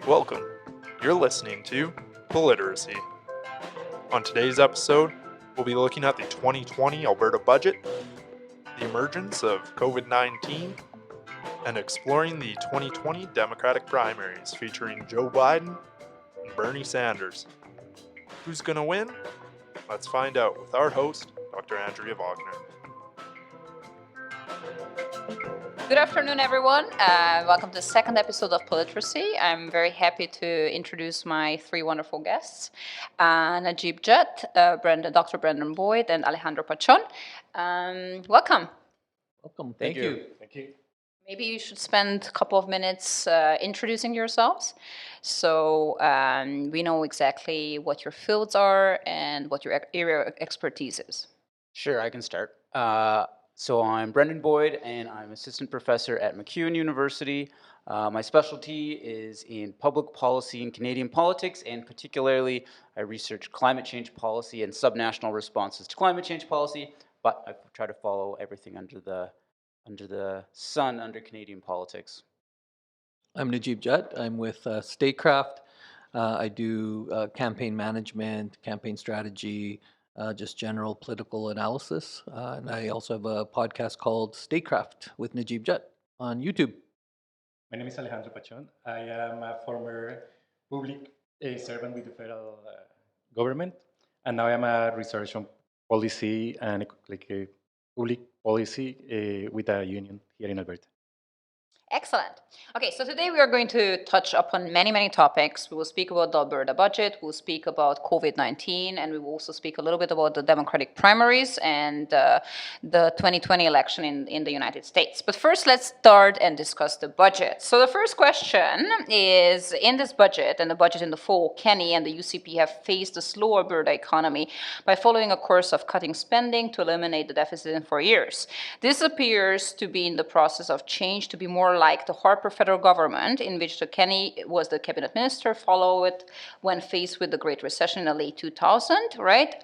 Welcome. You're listening to Politeracy. On today's episode, we'll be looking at the 2020 Alberta Budget, the emergence of COVID-19, and exploring the 2020 Democratic Primaries featuring Joe Biden and Bernie Sanders. Who's going to win? Let's find out with our host, Dr. Andrea Wagner. Good afternoon, everyone. Welcome to the second episode of Politeracy. I'm very happy to introduce my three wonderful guests, Najib Jutt, Dr. Brandon Boyd, and Alejandro Pachon. Welcome. Welcome. Thank you. Thank you. Maybe you should spend a couple of minutes introducing yourselves so we know exactly what your fields are and what your area of expertise is. Sure, I can start. So I'm Brendan Boyd, and I'm assistant professor at MacEwan University. My specialty is in public policy and Canadian politics, and particularly I research climate change policy and subnational responses to climate change policy, but I try to follow everything under the sun under Canadian politics. I'm Najib Jutt. I'm with Statecraft. I do campaign management, campaign strategy, just general political analysis. And I also have a podcast called Statecraft with Najib Jutt on YouTube. My name is Alejandro Pachon. I am a former public servant with the federal government, and now I am a research on policy and public policy with a union here in Alberta. Excellent. Okay, so today we are going to touch upon many topics. We will speak about the Alberta budget, we'll speak about COVID-19, and we will also speak a little bit about the Democratic primaries and the 2020 election in the United States. But first, let's start and discuss the budget. So the first question is, in this budget and the budget in the fall, Kenny and the UCP have faced a slow Alberta economy by following a course of cutting spending to eliminate the deficit in 4 years. This appears to be in the process of change to be more like the Harper federal government, in which Kenny was the cabinet minister, followed when faced with the Great Recession in the late 2000, right?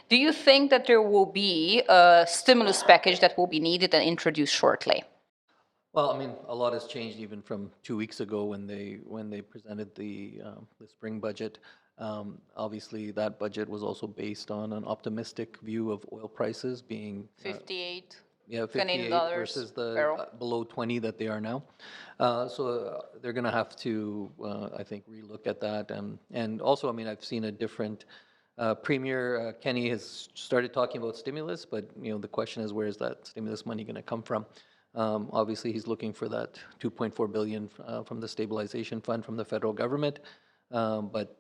Do you think that there will be a stimulus package that will be needed and introduced shortly? Well, I mean, a lot has changed even from 2 weeks ago when they presented the spring budget. Obviously, that budget was also based on an optimistic view of oil prices being 58. Yeah, Canadian 58 dollars versus the barrel. Below 20 that they are now. So they're going to have to, I think, relook at that. And also, I mean, I've seen a different Premier Kenny has started talking about stimulus, but the question is, where is that stimulus money going to come from? Obviously, he's looking for that $2.4 billion from the stabilization fund from the federal government, but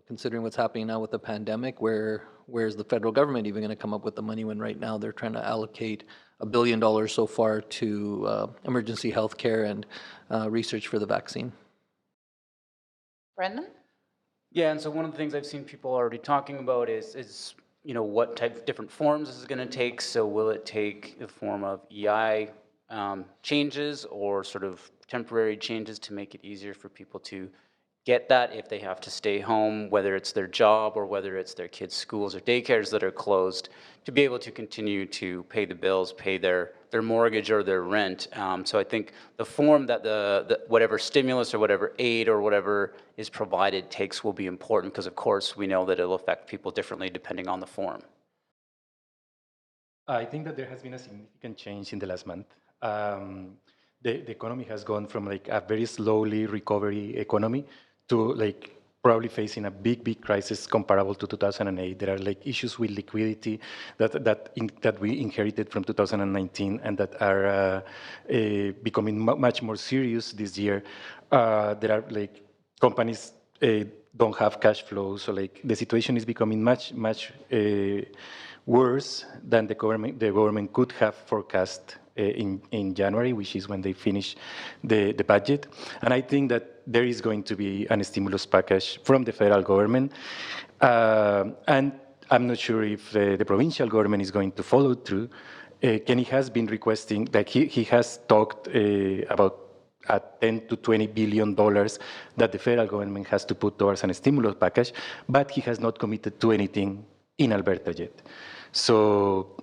considering what's happening now with the pandemic, where's the federal government even going to come up with the money when right now they're trying to allocate $1 billion so far to emergency health care and research for the vaccine? Brendan? Yeah, and so one of the things I've seen people already talking about is what type of different forms this is going to take. So will it take the form of EI changes or sort of temporary changes to make it easier for people to get that if they have to stay home, whether it's their job or whether it's their kids' schools or daycares that are closed, to be able to continue to pay the bills, pay their mortgage or their rent. So I think the form that the whatever stimulus or whatever aid or whatever is provided takes will be important, because of course we know that it'll affect people differently depending on the form. I think that there has been a significant change in the last month. The economy has gone from a very slowly recovery economy to probably facing a big crisis comparable to 2008. There are issues with liquidity that we inherited from 2019 and that are becoming much more serious this year. There are companies don't have cash flow, so the situation is becoming much worse than the government could have forecast in January, which is when they finish the budget. And I think that there is going to be a stimulus package from the federal government. And I'm not sure if the provincial government is going to follow through. Kenny has been requesting, he has talked about $10 to $20 billion that the federal government has to put towards a stimulus package, but he has not committed to anything in Alberta yet. So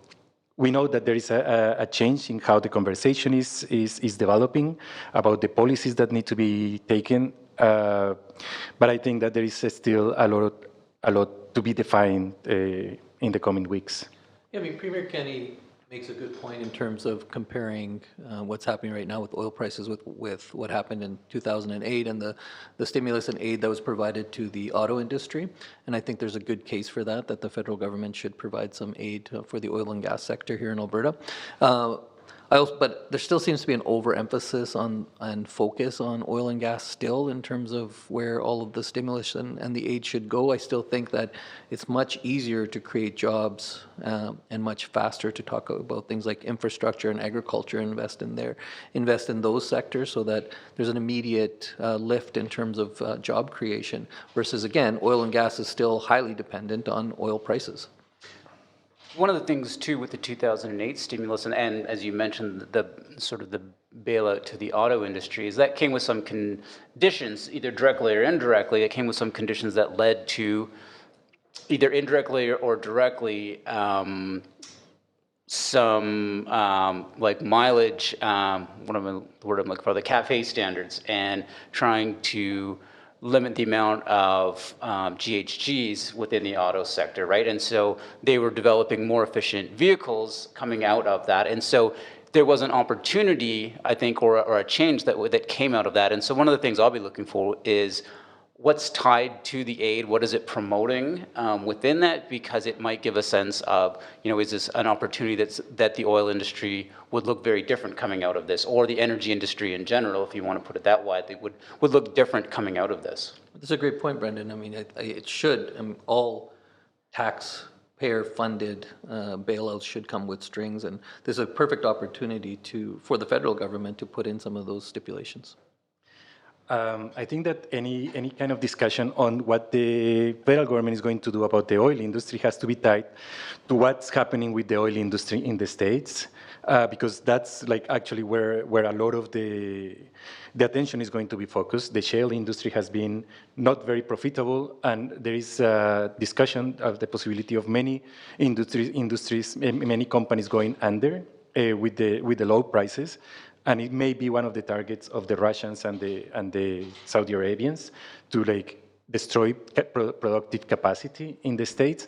we know that there is a change in how the conversation is developing about the policies that need to be taken. But I think that there is still a lot to be defined in the coming weeks. Yeah, I mean, Premier Kenny makes a good point in terms of comparing what's happening right now with oil prices with what happened in 2008 and the stimulus and aid that was provided to the auto industry. And I think there's a good case for that the federal government should provide some aid for the oil and gas sector here in Alberta. But there still seems to be an overemphasis and focus on oil and gas still in terms of where all of the stimulus and the aid should go. I still think that it's much easier to create jobs and much faster to talk about things like infrastructure and agriculture, invest in those sectors so that there's an immediate lift in terms of job creation versus, again, oil and gas is still highly dependent on oil prices. One of the things, too, with the 2008 stimulus, and as you mentioned, the sort of the bailout to the auto industry, is that came with some conditions, either directly or indirectly, it came with some conditions that led to either indirectly or directly some like mileage, what am I, the word I'm looking for, the CAFE standards, and trying to limit the amount of GHGs within the auto sector, right? And so they were developing more efficient vehicles coming out of that. And so there was an opportunity, I think, or a change that came out of that. And so one of the things I'll be looking for is what's tied to the aid, what is it promoting within that? Because it might give a sense of, is this an opportunity that the oil industry would look very different coming out of this, or the energy industry in general, if you want to put it that way, they would look different coming out of this. That's a great point, Brendan. I mean, it should. I mean, all taxpayer-funded bailouts should come with strings, and there's a perfect opportunity for the federal government to put in some of those stipulations. I think that any kind of discussion on what the federal government is going to do about the oil industry has to be tied to what's happening with the oil industry in the States, because that's like actually where a lot of the attention is going to be focused. The shale industry has been not very profitable, and there is a discussion of the possibility of many industries, many companies going under with the low prices. And it may be one of the targets of the Russians and the Saudi Arabians to like destroy productive capacity in the States.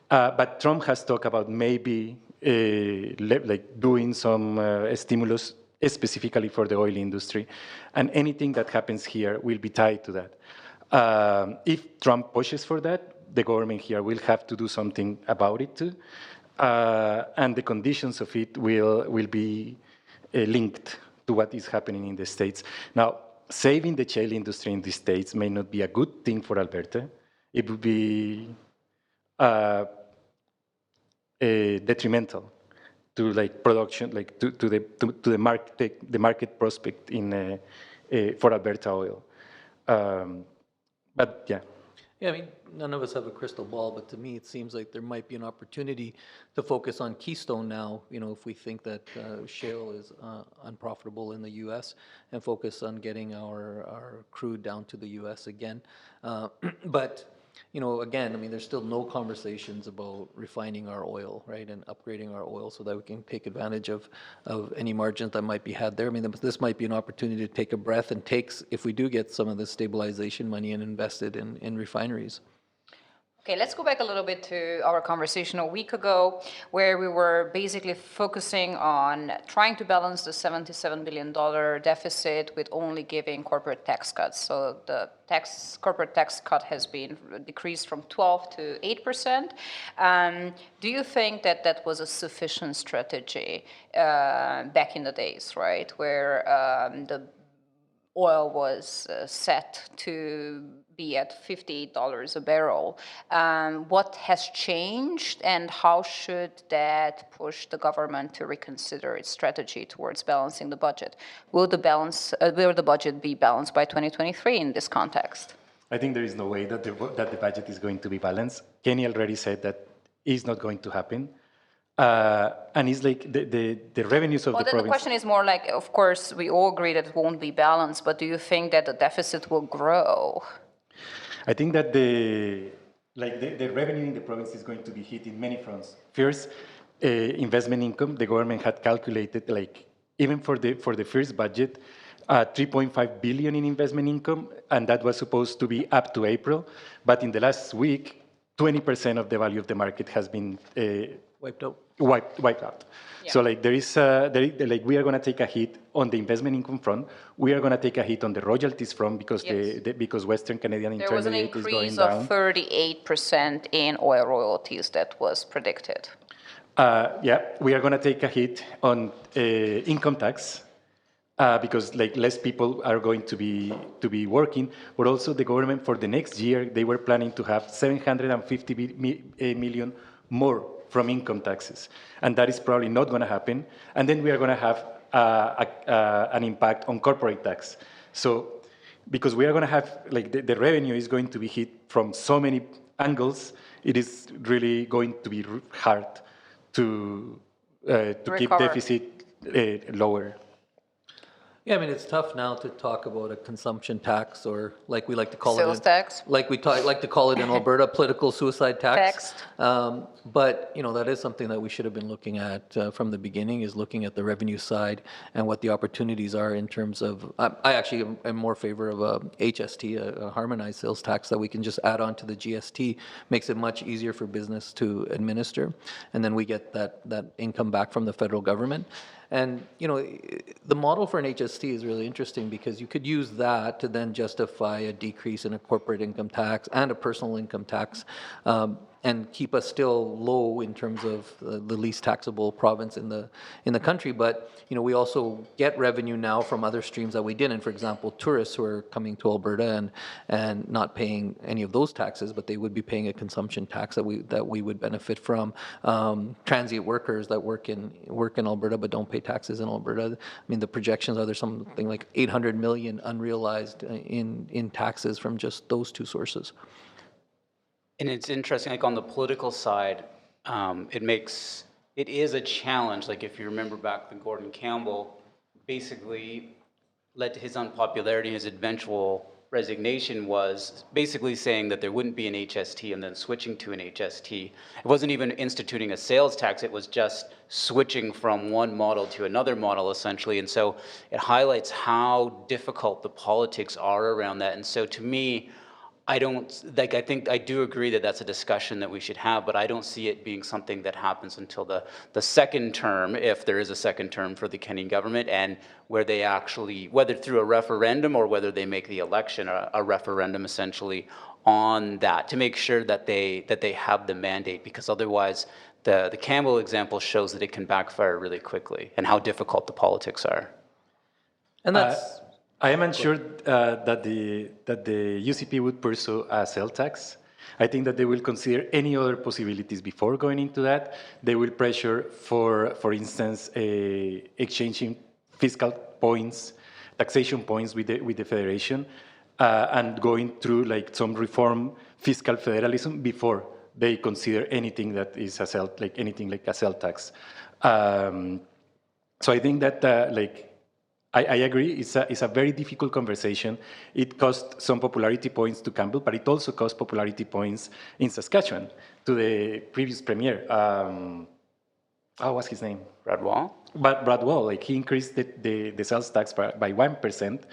But Trump has talked about maybe like doing some stimulus specifically for the oil industry, and anything that happens here will be tied to that. If Trump pushes for that, the government here will have to do something about it too, and the conditions of it will be linked to what is happening in the States. Now, saving the shale industry in the States may not be a good thing for Alberta. It would be detrimental to like production, like to the market prospect in for Alberta oil. But yeah. Yeah, I mean, none of us have a crystal ball, but to me, it seems like there might be an opportunity to focus on Keystone now, if we think that shale is unprofitable in the U.S., and focus on getting our crude down to the U.S. again. But, again, I mean, there's still no conversations about refining our oil, right, and upgrading our oil so that we can take advantage of any margins that might be had there. I mean, this might be an opportunity to take a breath and if we do get some of this stabilization money and invest it in refineries. Okay, let's go back a little bit to our conversation a week ago, where we were basically focusing on trying to balance the $77 billion deficit with only giving corporate tax cuts. So the corporate tax cut has been decreased from 12 to 8%. Do you think that was a sufficient strategy back in the days, right, where the oil was set to be at $58 a barrel? What has changed, and how should that push the government to reconsider its strategy towards balancing the budget? Will the budget be balanced by 2023 in this context? I think there is no way that the budget is going to be balanced. Kenny already said that is not going to happen. And it's like the revenues of the province. The question is more like, of course, we all agree that it won't be balanced, but do you think that the deficit will grow? I think that the revenue in the province is going to be hit in many fronts. First, investment income. The government had calculated, like even for the first budget, 3.5 billion in investment income, and that was supposed to be up to April. But in the last week, 20% of the value of the market has been Wiped out. wiped out. Yeah. So like like we are going to take a hit on the investment income front. We are going to take a hit on the royalties front because Yes. because Western Canadian There was an Intermediate is going increase down. of 38% in oil royalties that was predicted. Yeah, we are going to take a hit on income tax because like less people are going to be working, but also the government for the next year they were planning to have 750 million more from income taxes, and that is probably not going to happen. And then we are going to have an impact on corporate tax. So because we are going to have like the revenue is going to be hit from so many angles, it is really going to be hard to keep Recover. deficit lower. Yeah, I mean, it's tough now to talk about a consumption tax, or like we like to call Sales it, tax. like we like to call it in Alberta, political suicide tax. Tax. But that is something that we should have been looking at from the beginning, is looking at the revenue side and what the opportunities are in terms of. I actually am more favor of a HST, a harmonized sales tax that we can just add on to the GST. Makes it much easier for business to administer, and then we get that income back from the federal government. And, the model for an HST is really interesting because you could use that to then justify a decrease in a corporate income tax and a personal income tax, and keep us still low in terms of the least taxable province in the country. But, we also get revenue now from other streams that we didn't. For example, tourists who are coming to Alberta and not paying any of those taxes, but they would be paying a consumption tax that we would benefit from. Transient workers that work in Alberta but don't pay taxes in Alberta. I mean, the projections are there's something like 800 million unrealized in taxes from just those two sources. And it's interesting, like on the political side, it is a challenge. Like if you remember back, Gordon Campbell basically led to his unpopularity. His eventual resignation was basically saying that there wouldn't be an HST and then switching to an HST. It wasn't even instituting a sales tax, it was just switching from one model to another model essentially. And so it highlights how difficult the politics are around that. And so to me, I think I do agree that that's a discussion that we should have, but I don't see it being something that happens until the second term, if there is a second term for the Canadian government, and where they actually, whether through a referendum or whether they make the election a referendum essentially on that, to make sure that they have the mandate, because otherwise the Campbell example shows that it can backfire really quickly and how difficult the politics are. And that's... I am unsure that the UCP would pursue a sales tax. I think that they will consider any other possibilities before going into that. They will pressure for instance, exchanging fiscal points, taxation points with the federation, and going through like some reform fiscal federalism before they consider anything that is a sales tax. So I think that I agree. It's a very difficult conversation. It cost some popularity points to Campbell, but it also cost popularity points in Saskatchewan to the previous premier. What's his name? Brad Wall? But Brad Wall, like he increased the sales tax by 1%,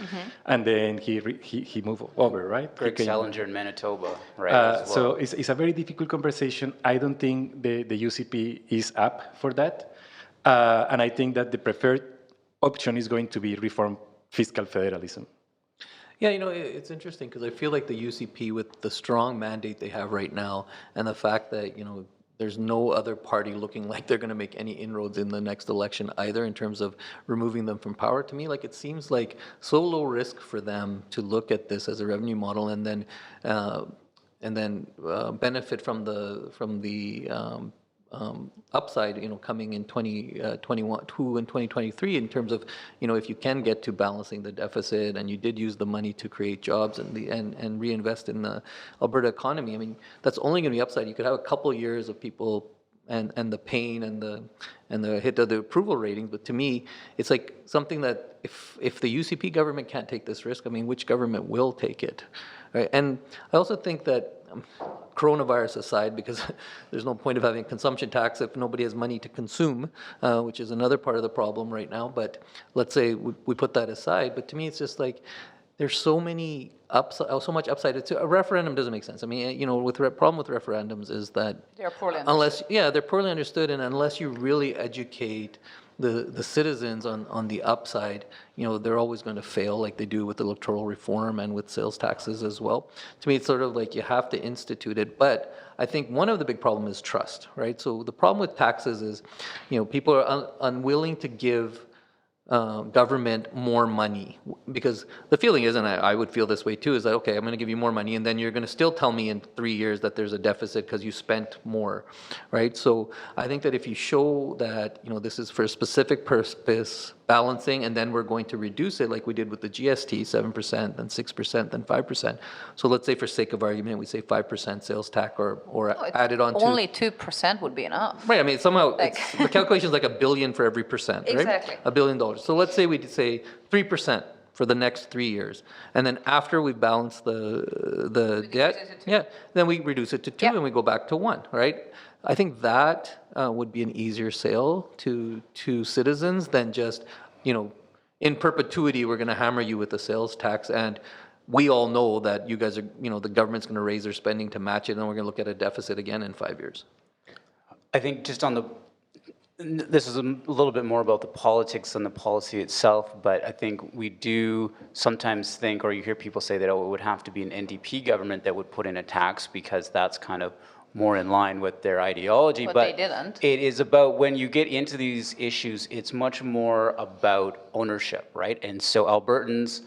and then he moved over, right? Greg Salinger in Manitoba, right? So it's a very difficult conversation. I don't think the UCP is up for that, and I think that the preferred option is going to be reform fiscal federalism. Yeah, it's interesting because I feel like the UCP, with the strong mandate they have right now, and the fact that, there's no other party looking like they're going to make any inroads in the next election either in terms of removing them from power, to me, like it seems like so low risk for them to look at this as a revenue model and then benefit from the upside, coming in 2022 and 2023 in terms of, if you can get to balancing the deficit and you did use the money to create jobs and reinvest in the Alberta economy. I mean, that's only going to be upside. You could have a couple of years of people and the pain and the hit of the approval rating, but to me, it's like something that if the UCP government can't take this risk, I mean, which government will take it? Right? And I also think that coronavirus aside, because there's no point of having a consumption tax if nobody has money to consume, which is another part of the problem right now. But let's say we put that aside. But to me, it's just like there's so much upside. A referendum doesn't make sense. I mean, problem with referendums is that They're poorly understood. they're poorly understood, and unless you really educate the citizens on the upside, they're always going to fail, like they do with electoral reform and with sales taxes as well. To me, it's sort of like you have to institute it. But I think one of the big problems is trust, right? So the problem with taxes is, people are unwilling to give government more money, because the feeling is, and I would feel this way too, is that, okay, I'm going to give you more money, and then you're going to still tell me in 3 years that there's a deficit because you spent more, right? So I think that if you show that, this is for a specific purpose, balancing, and then we're going to reduce it like we did with the GST, 7%, then 6%, then 5%. So let's say for sake of argument, we say 5% sales tax or added on to... Only 2% would be enough. Right, I mean, somehow, the calculation is like $1 billion for every percent, right? Exactly. $1 billion. So let's say we say 3% for the next 3 years. And then after we balance the debt, reduce it to 2. yeah, then we reduce it to 2 Yeah. and we go back to 1, right? I think that would be an easier sale to citizens than just, in perpetuity, we're going to hammer you with a sales tax, and we all know that you guys are, the government's going to raise their spending to match it, and we're going to look at a deficit again in 5 years. I think just this is a little bit more about the politics than the policy itself, but I think we do sometimes think, or you hear people say that, it would have to be an NDP government that would put in a tax because that's kind of more in line with their ideology. But but they didn't. It is about, when you get into these issues, it's much more about ownership, right? And so Albertans,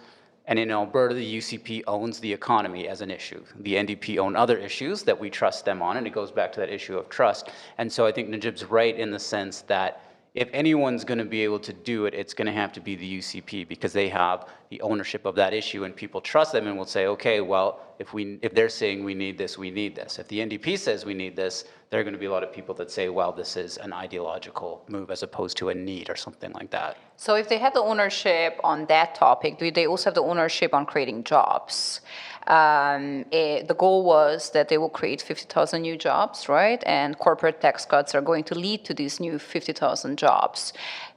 and in Alberta, the UCP owns the economy as an issue. The NDP own other issues that we trust them on, and it goes back to that issue of trust. And so I think Najib's right in the sense that if anyone's going to be able to do it, it's going to have to be the UCP, because they have the ownership of that issue, and people trust them and will say, okay, well, if they're saying we need this, we need this. If the NDP says we need this, there are going to be a lot of people that say, well, this is an ideological move as opposed to a need or something like that. So if they have the ownership on that topic, do they also have the ownership on creating jobs? The goal was that they will create 50,000 new jobs, right? And corporate tax cuts are going to lead to these new 50,000 jobs.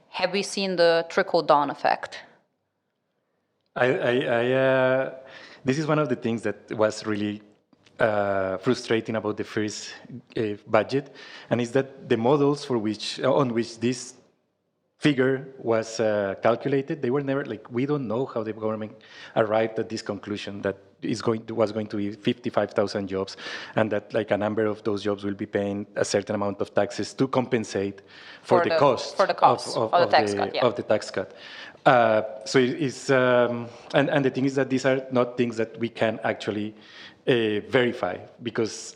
Have we seen the trickle-down effect? This is one of the things that was really frustrating about the first budget, and is that the models on which this figure was calculated, they were never, we don't know how the government arrived at this conclusion that was going to be 55,000 jobs, and that a number of those jobs will be paying a certain amount of taxes to compensate for the cost of the tax cut. So it's and the thing is that these are not things that we can actually verify, because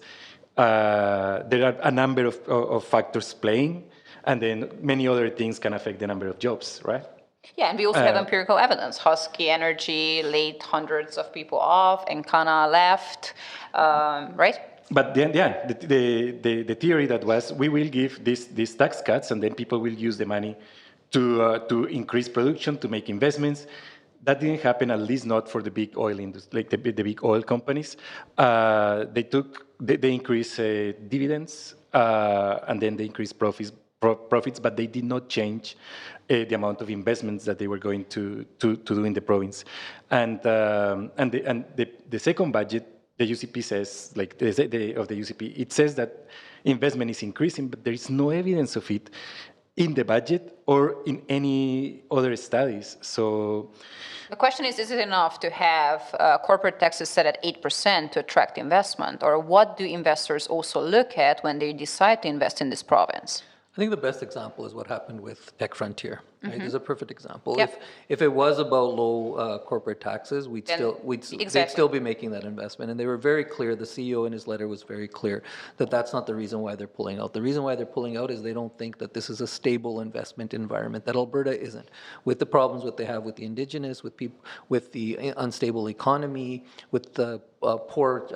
there are a number of factors playing, and then many other things can affect the number of jobs, right? Yeah, and we also have empirical evidence. Husky Energy laid hundreds of people off, and Kana left, right? But then, the theory that was, we will give these tax cuts, and then people will use the money to increase production, to make investments. That didn't happen, at least not for the big oil industry, the big oil companies. They increased dividends, and then they increased profits, but they did not change the amount of investments that they were going to do in the province. And the second budget, the UCP says, of the UCP, it says that investment is increasing, but there is no evidence of it in the budget or in any other studies. So the question is it enough to have corporate taxes set at 8% to attract investment? Or what do investors also look at when they decide to invest in this province? I think the best example is what happened with Tech Frontier. Right? It's a perfect example. Yep. If it was about low corporate taxes, they'd still be making that investment. And they were very clear. The CEO in his letter was very clear that that's not the reason why they're pulling out. The reason why they're pulling out is they don't think that this is a stable investment environment. That Alberta isn't, with the problems that they have with the Indigenous, with people, with the unstable economy, with the poor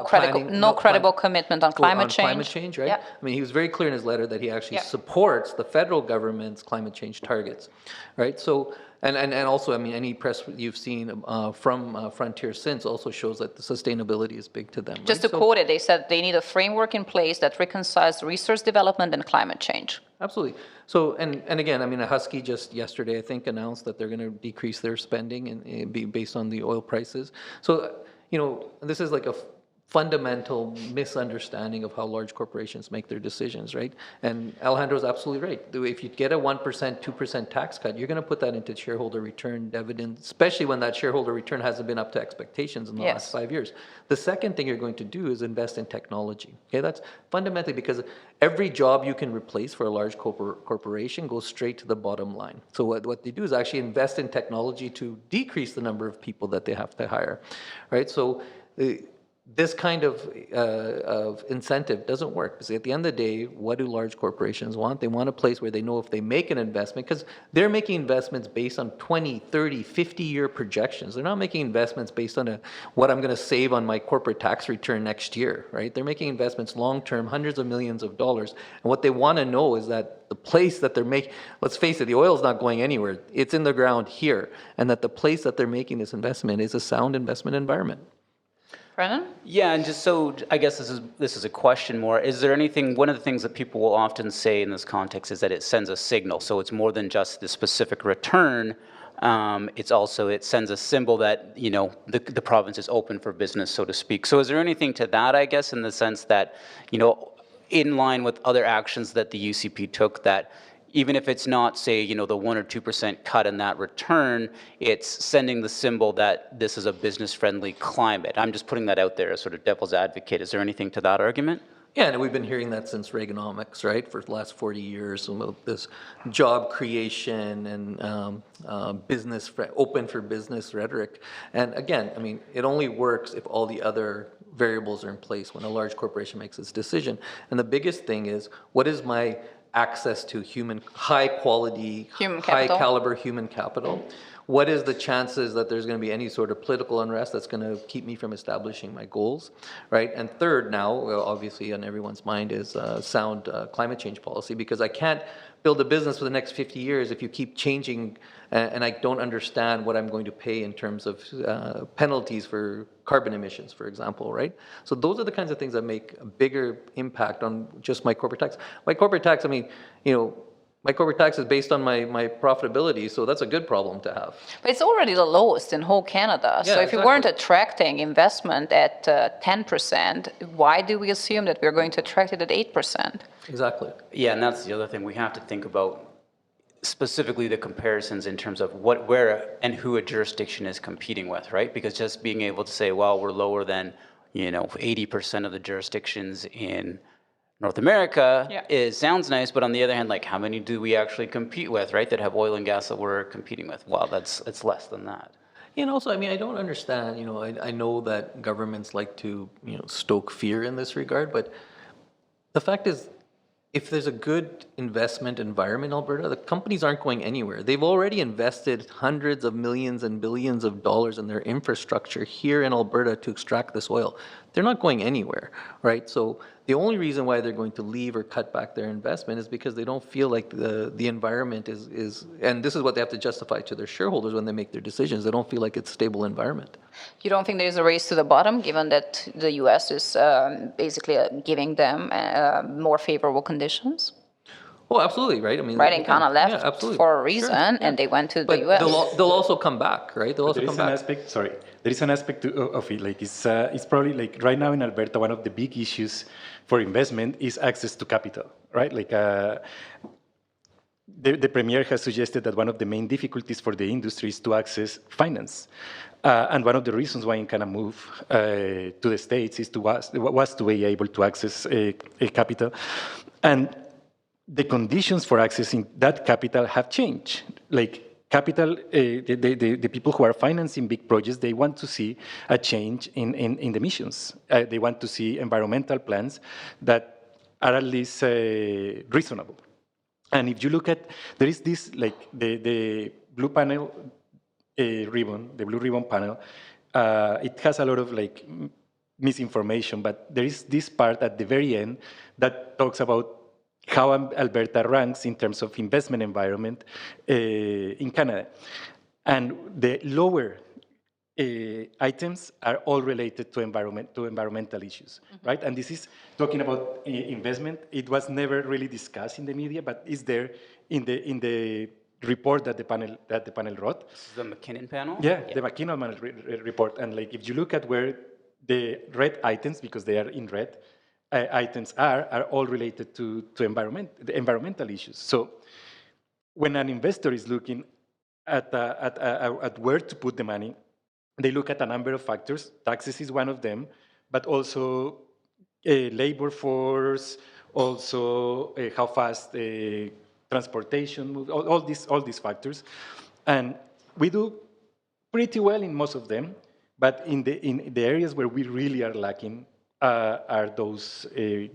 credible commitment on climate change. Climate change, right? Yeah. I mean, he was very clear in his letter that he actually supports the federal government's climate change targets. targets, right? So, and also, I mean, any press you've seen from Frontier since also shows that the sustainability is big to them. Just right? to quote it, they said they need a framework in place that reconciles resource development and climate change. Absolutely. So, and again, I mean, Husky just yesterday, I think, announced that they're going to decrease their spending and be based on the oil prices. So, you know, this is like a fundamental misunderstanding of how large corporations make their decisions, right? And Alejandro's absolutely right. If you get a 1%, 2% tax cut, you're going to put that into shareholder return dividend, especially when that shareholder return hasn't been up to expectations in the last 5 years. The second thing you're going to do is invest in technology. Okay, that's fundamentally because every job you can replace for a large corporation goes straight to the bottom line. So what they do is actually invest in technology to decrease the number of people that they have to hire, right? So this kind of incentive doesn't work, because at the end of the day, what do large corporations want? They want a place where they know if they make an investment, because they're making investments based on 20, 30, 50-year projections. They're not making investments based on what I'm going to save on my corporate tax return next year, right? They're making investments long-term, hundreds of millions of dollars. And what they want to know is that the place that they're making, let's face it, the oil's not going anywhere. It's in the ground here. And that the place that they're making this investment is a sound investment environment. Brennan? Yeah, and just so I guess this is a question more. Is there anything? One of the things that people will often say in this context is that it sends a signal. So it's more than just the specific return. It sends a symbol that the province is open for business, so to speak. So is there anything to that? I guess in the sense that in line with other actions that the UCP took, that even if it's not, say, the 1 or 2% cut in that return, it's sending the symbol that this is a business-friendly climate. I'm just putting that out there as sort of devil's advocate. Is there anything to that argument? Yeah, and we've been hearing that since Reaganomics, right, for the last 40 years, about this job creation and open for business rhetoric. And again, I mean, it only works if all the other variables are in place when a large corporation makes its decision. And the biggest thing is, what is my access to high quality, high caliber human capital? What is the chances that there's going to be any sort of political unrest that's going to keep me from establishing my goals, right? And third, now, obviously on everyone's mind is sound climate change policy, because I can't build a business for the next 50 years if you keep changing and I don't understand what I'm going to pay in terms of penalties for carbon emissions, for example, right? So those are the kinds of things that make a bigger impact on just my corporate tax. My corporate tax, I mean, my corporate tax is based on my profitability, so that's a good problem to have. But it's already the lowest in whole Canada. Yeah, so if we weren't attracting investment at 10%, why do we assume that we're going to attract it at 8%? Exactly. Yeah, and that's the other thing. We have to think about specifically the comparisons in terms of where and who a jurisdiction is competing with, right? Because just being able to say, well, we're lower than 80% of the jurisdictions in North America sounds nice, but on the other hand, like, how many do we actually compete with, right? That have oil and gas that we're competing with? Well, it's less than that. And also, I mean, I don't understand. I know that governments like to stoke fear in this regard, but the fact is, if there's a good investment environment in Alberta, the companies aren't going anywhere. They've already invested hundreds of millions and billions of dollars in their infrastructure here in Alberta to extract this oil. They're not going anywhere, right? So the only reason why they're going to leave or cut back their investment is because they don't feel like the environment is, and this is what they have to justify to their shareholders when they make their decisions. They don't feel like it's a stable environment. You don't think there's a race to the bottom, given that the U.S. is basically giving them more favorable conditions? Oh, absolutely, right? I mean, right, and Canada left for a reason, and they went to the U.S. They'll also come back, right? They'll also come back. There is an aspect of it. Like it's probably like right now in Alberta, one of the big issues for investment is access to capital, right? Like the Premier has suggested that one of the main difficulties for the industry is to access finance. And one of the reasons why Canada moved to the States was to be able to access capital. And the conditions for accessing that capital have changed. Like capital, the people who are financing big projects, they want to see a change in the emissions. They want to see environmental plans that are at least reasonable. And if you look at, there is this, like the blue panel ribbon, the blue ribbon panel, it has a lot of like misinformation, but there is this part at the very end that talks about how Alberta ranks in terms of investment environment in Canada. And the lower items are all related to environmental issues, right? And this is talking about investment. It was never really discussed in the media, but is there in the report that the panel wrote. This is the McKinnon panel? Yeah, the McKinnon panel report. And like, if you look at where the red items, because they are in red, items are all related to the environmental issues. So when an investor is looking at where to put the money, they look at a number of factors. Taxes is one of them, but also labor force, also how fast transportation moves, all these factors. And we do pretty well in most of them, but in the areas where we really are lacking are those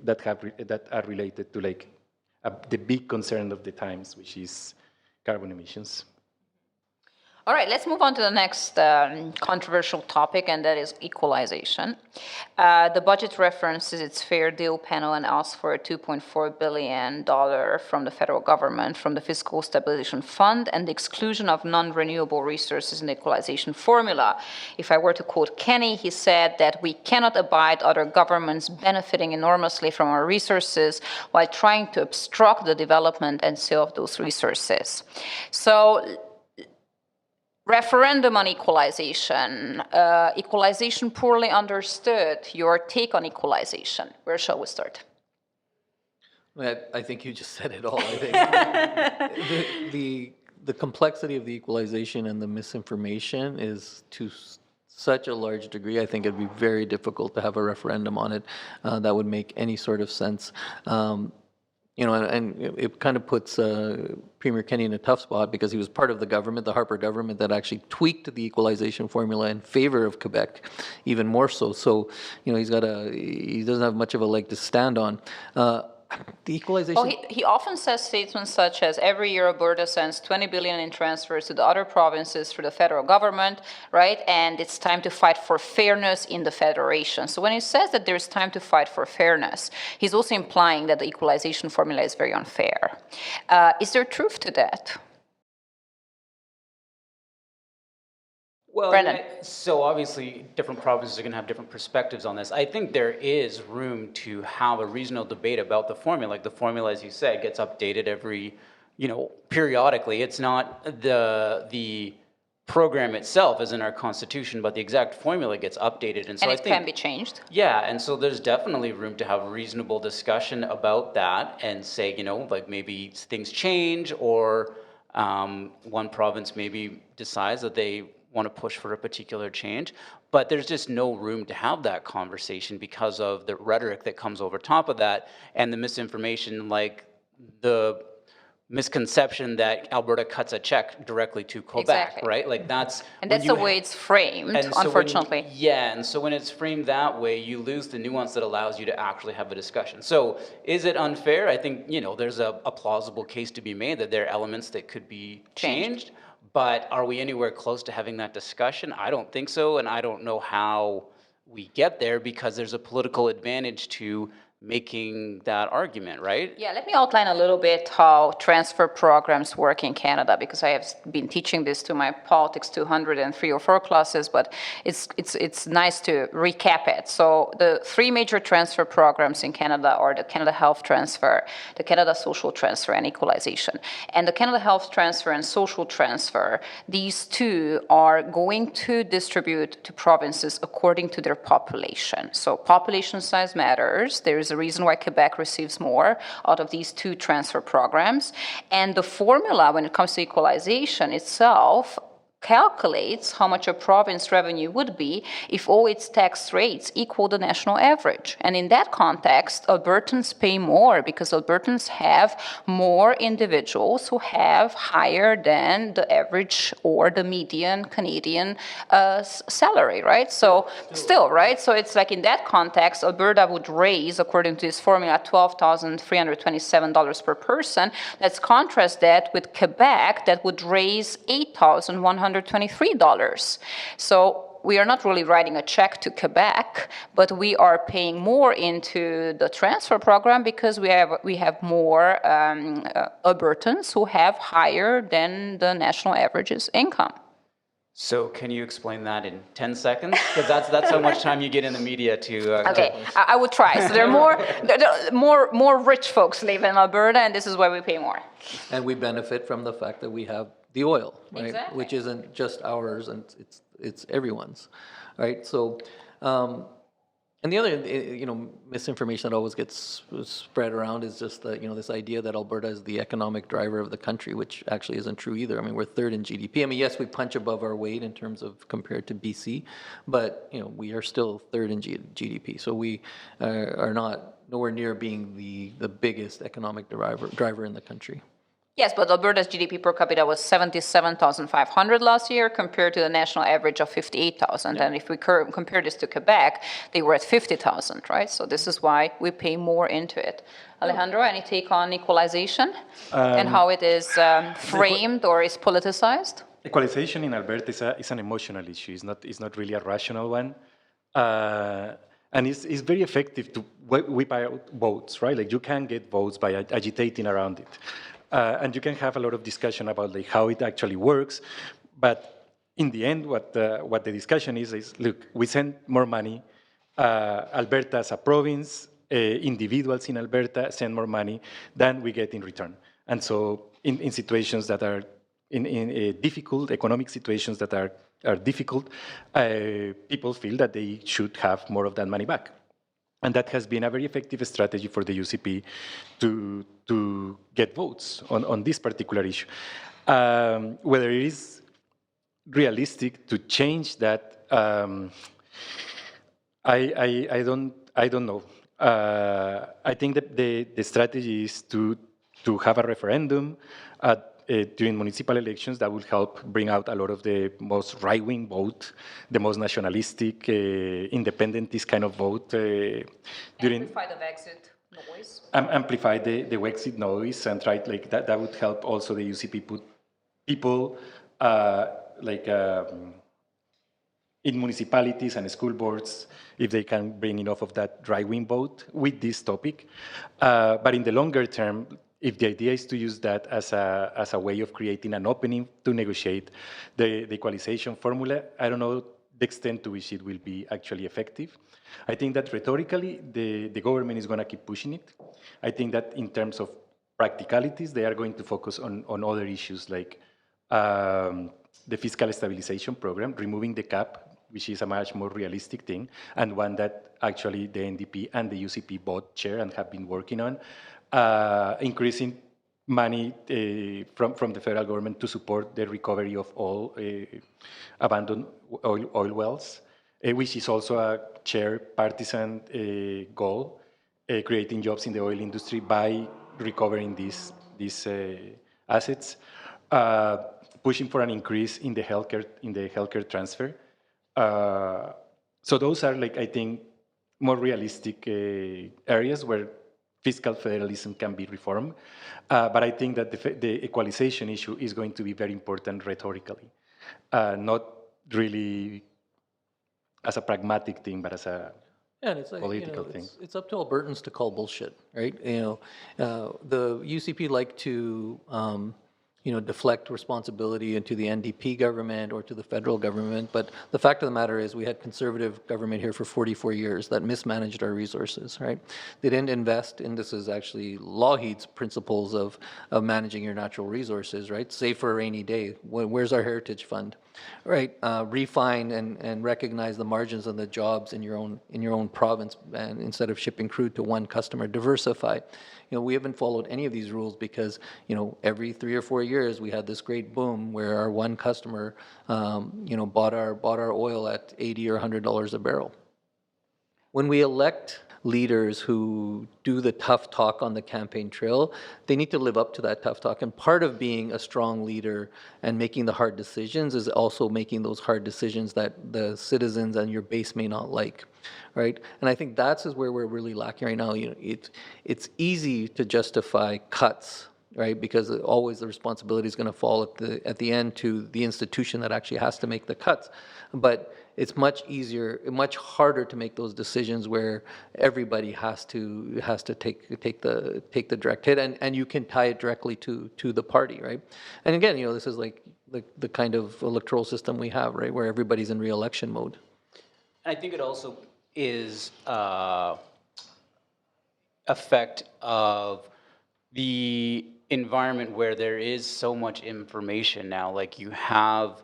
that are related to like the big concern of the times, which is carbon emissions. All right, let's move on to the next controversial topic, and that is equalization. The budget references its Fair Deal panel and asks for a $2.4 billion from the federal government from the Fiscal Stabilization Fund and the exclusion of non-renewable resources in the equalization formula. If I were to quote Kenny, he said that we cannot abide other governments benefiting enormously from our resources while trying to obstruct the development and sale of those resources. So, referendum on equalization, equalization poorly understood, your take on equalization. Where shall we start? I think you just said it all. I think the complexity of the equalization and the misinformation is to such a large degree. I think it'd be very difficult to have a referendum on it that would make any sort of sense. You know, and it kind of puts Premier Kenney in a tough spot because he was part of the government, the Harper government, that actually tweaked the equalization formula in favor of Quebec, even more so. So, you know, he doesn't have much of a leg to stand on. The equalization. Well, he often says statements such as every year Alberta sends $20 billion in transfers to the other provinces through the federal government, right? And it's time to fight for fairness in the federation. So when he says that there's time to fight for fairness, he's also implying that the equalization formula is very unfair. Is there truth to that? Well, Brendan. so obviously different provinces are going to have different perspectives on this. I think there is room to have a reasonable debate about the formula. Like the formula, as you said, gets updated every, periodically. It's not the program itself is in our constitution, but the exact formula gets updated. And so I think, can be changed. Yeah, and so there's definitely room to have a reasonable discussion about that and say, like maybe things change or one province maybe decides that they want to push for a particular change, but there's just no room to have that conversation because of the rhetoric that comes over top of that and the misinformation, like the misconception that Alberta cuts a check directly to Quebec, exactly. Right? Like that's... And that's the way it's framed, unfortunately. And so when it's framed that way, you lose the nuance that allows you to actually have a discussion. So is it unfair? I think, there's a plausible case to be made that there are elements that could be changed. But are we anywhere close to having that discussion? I don't think so, and I don't know how we get there because there's a political advantage to making that argument, right? Yeah, let me outline a little bit how transfer programs work in Canada, because I have been teaching this to my Politics 200 and 304 classes, but it's nice to recap it. So the three major transfer programs in Canada are the Canada Health Transfer, the Canada Social Transfer, and Equalization. And the Canada Health Transfer and Social Transfer, these two are going to distribute to provinces according to their population. So population size matters. There is a reason why Quebec receives more out of these two transfer programs. And the formula, when it comes to equalization itself, calculates how much a province revenue would be if all its tax rates equal the national average. And in that context, Albertans pay more because Albertans have more individuals who have higher than the average or the median Canadian salary, right? So still, right? So it's like in that context, Alberta would raise, according to this formula, $12,327 per person. Let's contrast that with Quebec that would raise $8,123. So we are not really writing a check to Quebec, but we are paying more into the transfer program because we have more Albertans who have higher than the national average's income. So can you explain that in 10 seconds? Because that's how much time you get in the media to... Okay, I would try. So there are more rich folks live in Alberta, and this is why we pay more. And we benefit from the fact that we have the oil, right? Exactly. Which isn't just ours, and it's everyone's, right? So, and the other, misinformation that always gets spread around is just that, this idea that Alberta is the economic driver of the country, which actually isn't true either. I mean, we're third in GDP. I mean, yes, we punch above our weight in terms of compared to BC, but, we are still third in GDP. So we are not nowhere near being the biggest economic driver in the country. Yes, but Alberta's GDP per capita was 77,500 last year compared to the national average of 58,000. And if we compare this to Quebec, they were at 50,000, right? So this is why we pay more into it. Alejandro, any take on equalization and how it is framed or is politicized? Equalization in Alberta is an emotional issue. It's not really a rational one. And it's very effective to whip out votes, right? Like you can get votes by agitating around it. And you can have a lot of discussion about like how it actually works, but in the end, what the discussion is look, we send more money. Alberta as a province, individuals in Alberta send more money than we get in return. And so, in situations that are in difficult economic situations that are difficult, people feel that they should have more of that money back. And that has been a very effective strategy for the UCP to get votes on this particular issue. Whether it is realistic to change that, I don't know. I think that the strategy is to have a referendum during municipal elections that will help bring out a lot of the most right-wing vote, the most nationalistic, independentist kind of vote. Amplify the exit noise. Amplify the exit noise and try like that would help also the UCP put people in municipalities and school boards if they can bring enough of that right-wing vote with this topic. But in the longer term, if the idea is to use that as a way of creating an opening to negotiate the equalization formula, I don't know the extent to which it will be actually effective. I think that rhetorically, the government is going to keep pushing it. I think that in terms of practicalities, they are going to focus on other issues like the fiscal stabilization program, removing the cap, which is a much more realistic thing, and one that actually the NDP and the UCP both share and have been working on. Increasing money from the federal government to support the recovery of all abandoned oil wells, which is also a shared partisan goal, creating jobs in the oil industry by recovering these assets, pushing for an increase in the healthcare transfer. So those are, like, I think, more realistic areas where fiscal federalism can be reformed. But I think that the equalization issue is going to be very important rhetorically, not really as a pragmatic thing, but as a political thing. It's up to Albertans to call bullshit, right? The UCP like to deflect responsibility into the NDP government or to the federal government. But the fact of the matter is we had conservative government here for 44 years that mismanaged our resources, right? They didn't invest in, this is actually Lougheed's principles of managing your natural resources, right? Save for a rainy day. Where's our heritage fund, right? Refine and recognize the margins and the jobs in your own province, and instead of shipping crude to one customer, diversify. We haven't followed any of these rules because, every 3 or 4 years we had this great boom where our one customer, bought our oil at $80 or $100 a barrel. When we elect leaders who do the tough talk on the campaign trail, they need to live up to that tough talk. And part of being a strong leader and making the hard decisions is also making those hard decisions that the citizens and your base may not like, right? And I think that's where we're really lacking right now. It's easy to justify cuts right? Because always the responsibility is going to fall at the end to the institution that actually has to make the cuts. But it's much easier, much harder to make those decisions where everybody has to take the direct hit, and you can tie it directly to the party, right? And again, this is like the kind of electoral system we have, right, where everybody's in re-election mode. I think it also is effect of the environment where there is so much information now. Like, you have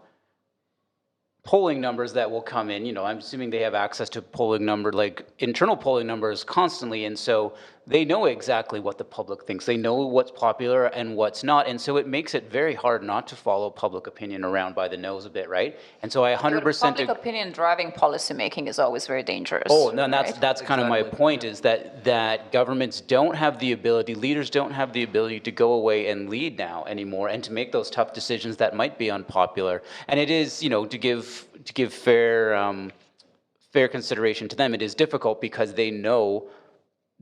polling numbers that will come in. I'm assuming they have access to polling number, like internal polling numbers constantly. And so they know exactly what the public thinks. They know what's popular and what's not. And so it makes it very hard not to follow public opinion around by the nose a bit, right? And so I 100%... Public opinion driving policymaking is always very dangerous. Oh, no, and right? that's kind of my point, is that governments don't have the ability, leaders don't have the ability to go away and lead now anymore, and to make those tough decisions that might be unpopular. And it is, to give fair consideration to them, it is difficult because they know,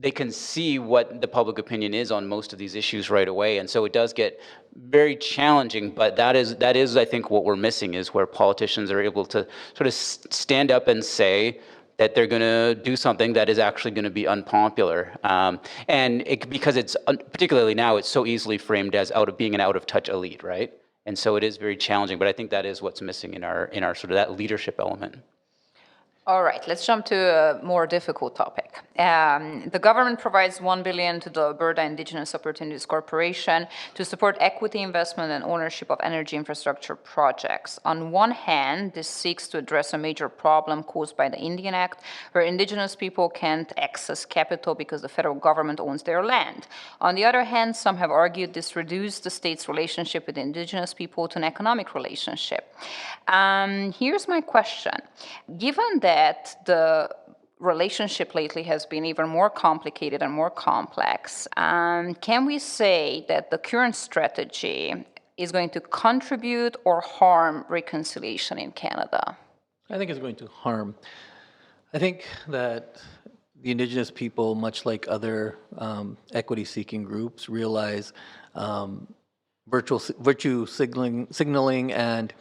they can see what the public opinion is on most of these issues right away. And so it does get very challenging, but that is I think what we're missing, is where politicians are able to sort of stand up and say that they're going to do something that is actually going to be unpopular. Because it's, particularly now, it's so easily framed as being an out-of-touch elite, right? And so it is very challenging, but I think that is what's missing in our sort of that leadership element. All right, let's jump to a more difficult topic. The government provides $1 billion to the Alberta Indigenous Opportunities Corporation to support equity investment and ownership of energy infrastructure projects. On one hand, this seeks to address a major problem caused by the Indian Act, where Indigenous people can't access capital because the federal government owns their land. On the other hand, some have argued this reduced the state's relationship with Indigenous people to an economic relationship. Here's my question. Given that the relationship lately has been even more complicated and more complex, can we say that the current strategy is going to contribute or harm reconciliation in Canada? I think it's going to harm. I think that the Indigenous people, much like other equity-seeking groups, realize virtue signaling and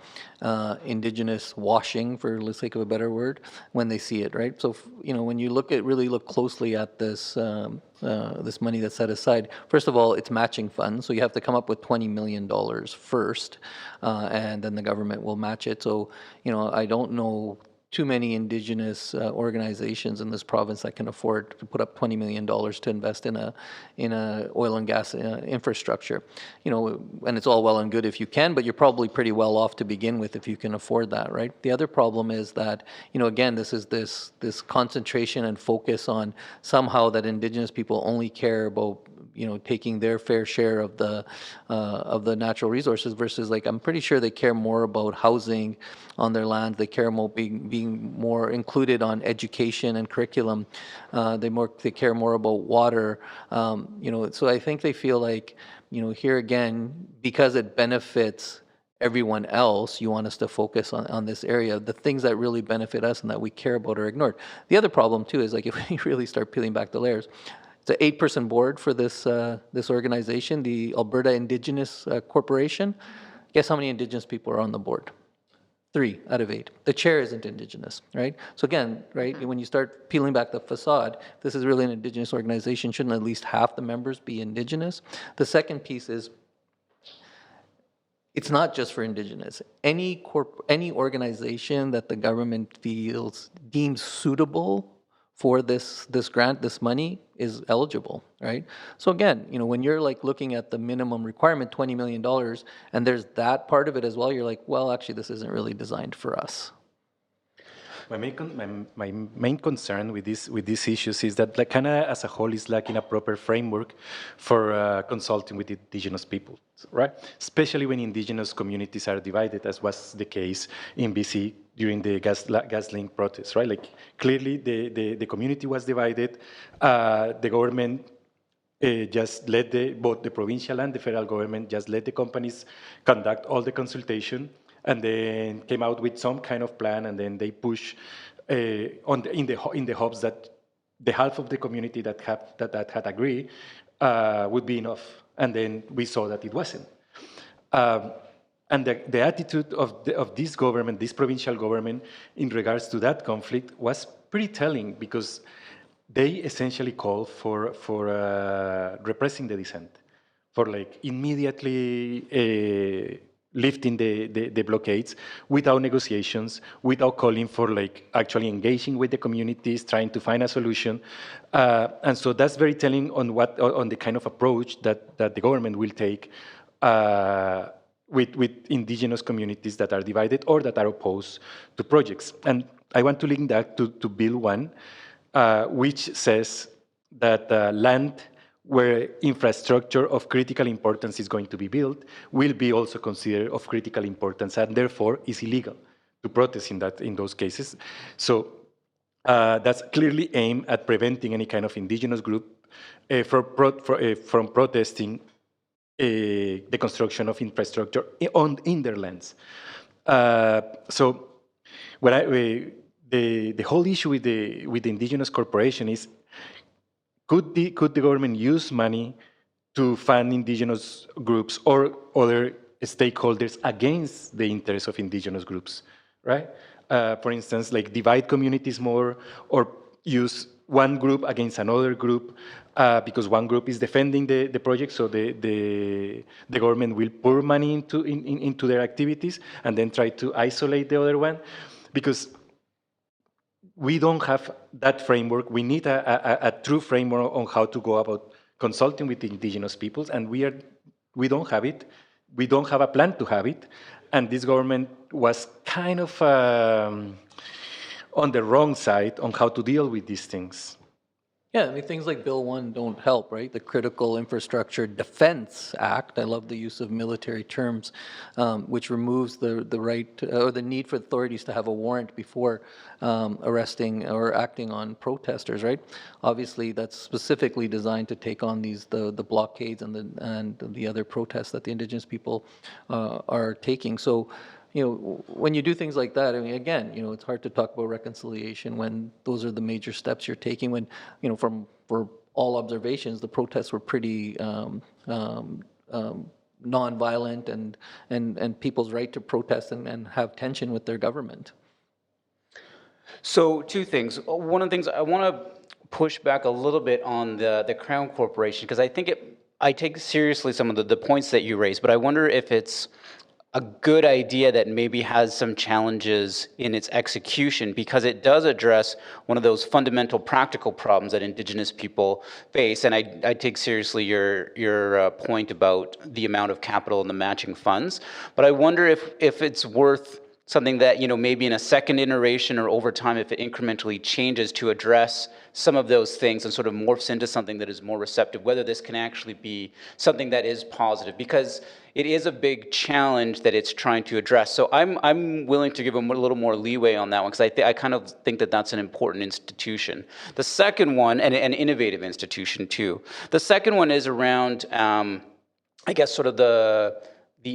Indigenous washing, for the sake of a better word, when they see it, right? So, when you really look closely at this this money that's set aside, first of all, it's matching funds, so you have to come up with $20 million first, and then the government will match it. So, I don't know too many Indigenous organizations in this province that can afford to put up $20 million to invest in a oil and gas infrastructure. And it's all well and good if you can, but you're probably pretty well off to begin with if you can afford that, right? The other problem is that, again, this is this concentration and focus on somehow that Indigenous people only care about taking their fair share of the natural resources, versus, like, I'm pretty sure they care more about housing on their land. They care more being more included on education and curriculum. They care more about water. So I think they feel like, here again, because it benefits everyone else, you want us to focus on this area. The things that really benefit us and that we care about are ignored. The other problem too is, like, if we really start peeling back the layers, it's an 8-person board for this organization, the Alberta Indigenous Corporation. Guess how many Indigenous people are on the board? 3 out of 8. The chair isn't Indigenous, right? So again, right, when you start peeling back the facade, this is really an Indigenous organization. Shouldn't at least half the members be Indigenous? The second piece is, it's not just for Indigenous. Any organization that the government deems suitable for this grant, this money, is eligible, right? So again, when you're like looking at the minimum requirement, $20 million, and there's that part of it as well, you're like, well, actually, this isn't really designed for us. My main concern with these issues is that, like, Canada as a whole is lacking a proper framework for consulting with Indigenous people, right? Especially when Indigenous communities are divided, as was the case in BC during the GasLink protests, right? Like, clearly the community was divided. The government just let both the provincial and the federal government just let the companies conduct all the consultation, and then came out with some kind of plan, and then they push in the hopes that the half of the community that had agreed would be enough. And then we saw that it wasn't. And the attitude of this government, this provincial government, in regards to that conflict was pretty telling, because they essentially called for repressing the dissent, for like immediately lifting the blockades without negotiations, without calling for like actually engaging with the communities, trying to find a solution. And so that's very telling on the kind of approach that the government will take with indigenous communities that are divided or that are opposed to projects. And I want to link that to Bill 1, which says that land where infrastructure of critical importance is going to be built will be also considered of critical importance, and therefore is illegal to protest in those cases. So that's clearly aimed at preventing any kind of indigenous group from protesting the construction of infrastructure in their lands. So the whole issue with the indigenous corporation is, could the government use money to fund indigenous groups or other stakeholders against the interests of indigenous groups, right? For instance, like divide communities more, or use one group against another group, because one group is defending the project, so the government will pour money into their activities and then try to isolate the other one, because we don't have that framework. We need a true framework on how to go about consulting with the indigenous peoples, and we don't have it. We don't have a plan to have it, and this government was kind of on the wrong side on how to deal with these things. Yeah, I mean, things like Bill 1 don't help, right? The Critical Infrastructure Defense Act, I love the use of military terms, which removes the right or the need for authorities to have a warrant before arresting or acting on protesters, right? Obviously, that's specifically designed to take on the blockades and the other protests that the Indigenous people are taking. So, you know, when you do things like that, I mean, again, you know, it's hard to talk about reconciliation when those are the major steps you're taking. When, you know, for all observations, the protests were pretty nonviolent, and people's right to protest and have tension with their government. So two things. One of the things I want to push back a little bit on the Crown Corporation, because I think I take seriously some of the points that you raised, but I wonder if it's a good idea that maybe has some challenges in its execution, because it does address one of those fundamental practical problems that Indigenous people face. And I take seriously your point about the amount of capital and the matching funds. But I wonder if it's worth something that, you know, maybe in a second iteration or over time, if it incrementally changes to address some of those things and sort of morphs into something that is more receptive, whether this can actually be something that is positive, because it is a big challenge that it's trying to address. So I'm willing to give them a little more leeway on that one, because I kind of think that that's an important institution. The second one, and an innovative institution too. The second one is around, I guess, sort of the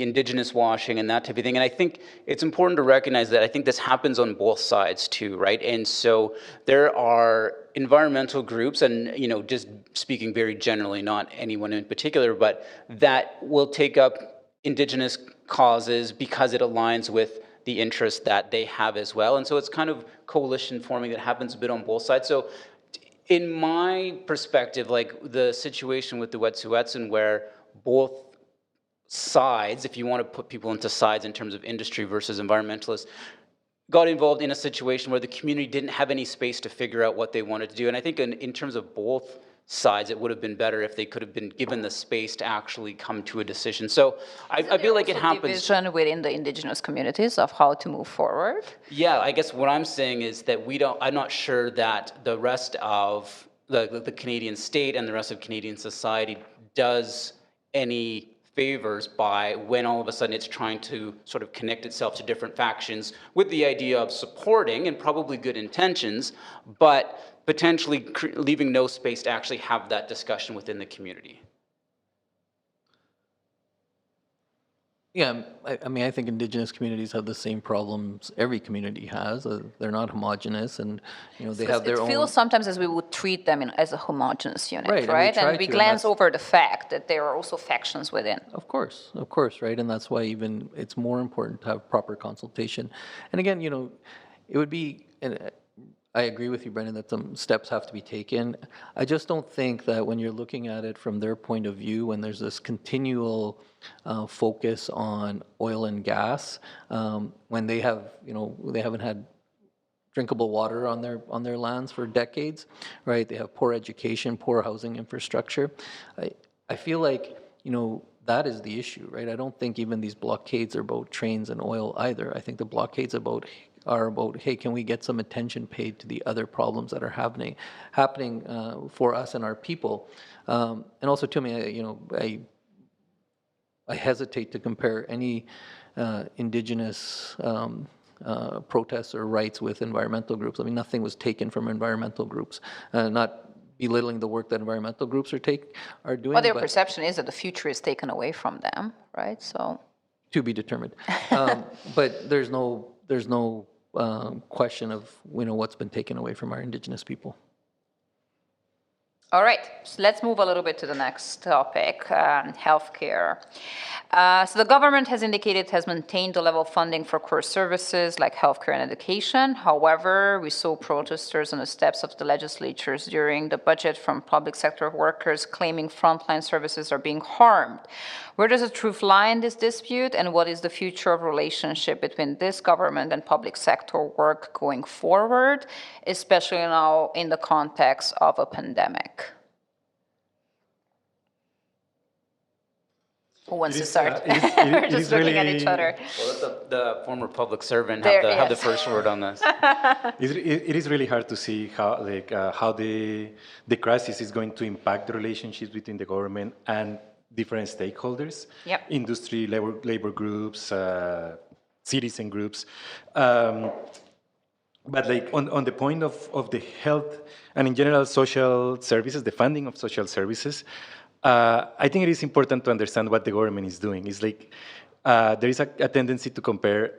Indigenous washing and that type of thing. And I think it's important to recognize that I think this happens on both sides too, right? And so there are environmental groups, and, you know, just speaking very generally, not anyone in particular, but that will take up Indigenous causes because it aligns with the interests that they have as well. And so it's kind of coalition forming that happens a bit on both sides. So in my perspective, like the situation with the Wet'suwet'en, where both sides, if you want to put people into sides in terms of industry versus environmentalists, got involved in a situation where the community didn't have any space to figure out what they wanted to do. And I think in terms of both sides, it would have been better if they could have been given the space to actually come to a decision. So I feel like it happens. Division within the Indigenous communities of how to move forward? Yeah, I guess what I'm saying is that I'm not sure that the rest of the Canadian state and the rest of Canadian society does any favors by when all of a sudden it's trying to sort of connect itself to different factions with the idea of supporting and probably good intentions, but potentially leaving no space to actually have that discussion within the community. Yeah, I mean, I think Indigenous communities have the same problems every community has. They're not homogenous, and they have their It own. feels sometimes as we would treat them as a homogeneous unit, Right, right? and we And we try to, and glance that's- over the fact that there are also factions within. Of course, right? And that's why even it's more important to have proper consultation. And again, it would be, and I agree with you, Brendan, that some steps have to be taken. I just don't think that when you're looking at it from their point of view, when there's this continual focus on oil and gas, when they have, they haven't had drinkable water on their lands for decades, right? They have poor education, poor housing infrastructure. I feel like, that is the issue, right? I don't think even these blockades are about trains and oil either. I think the blockades are about, hey, can we get some attention paid to the other problems that are happening for us and our people? And also, to me, I hesitate to compare any Indigenous protests or rights with environmental groups. I mean, nothing was taken from environmental groups. Not belittling the work that environmental groups are doing. Well, their but perception is that the future is taken away from them, right? So to be determined. But there's no question of what's been taken away from our Indigenous people. all right, so let's move a little bit to the next topic, healthcare. So the government has indicated it has maintained the level of funding for core services like healthcare and education. However, we saw protesters on the steps of the legislatures during the budget from public sector workers claiming frontline services are being harmed. Where does the truth lie in this dispute, and what is the future of relationship between this government and public sector work going forward, especially now in the context of a pandemic? Who wants to start? We're just looking at each other. Well, let the former public servant There, have the yes. first word on this. It is really hard to see how the crisis is going to impact the relationships between the government and different stakeholders, Yep. industry, labor groups, citizen groups. But on the point of the health and in general social services, the funding of social services, I think it is important to understand what the government is doing. It's like there is a tendency to compare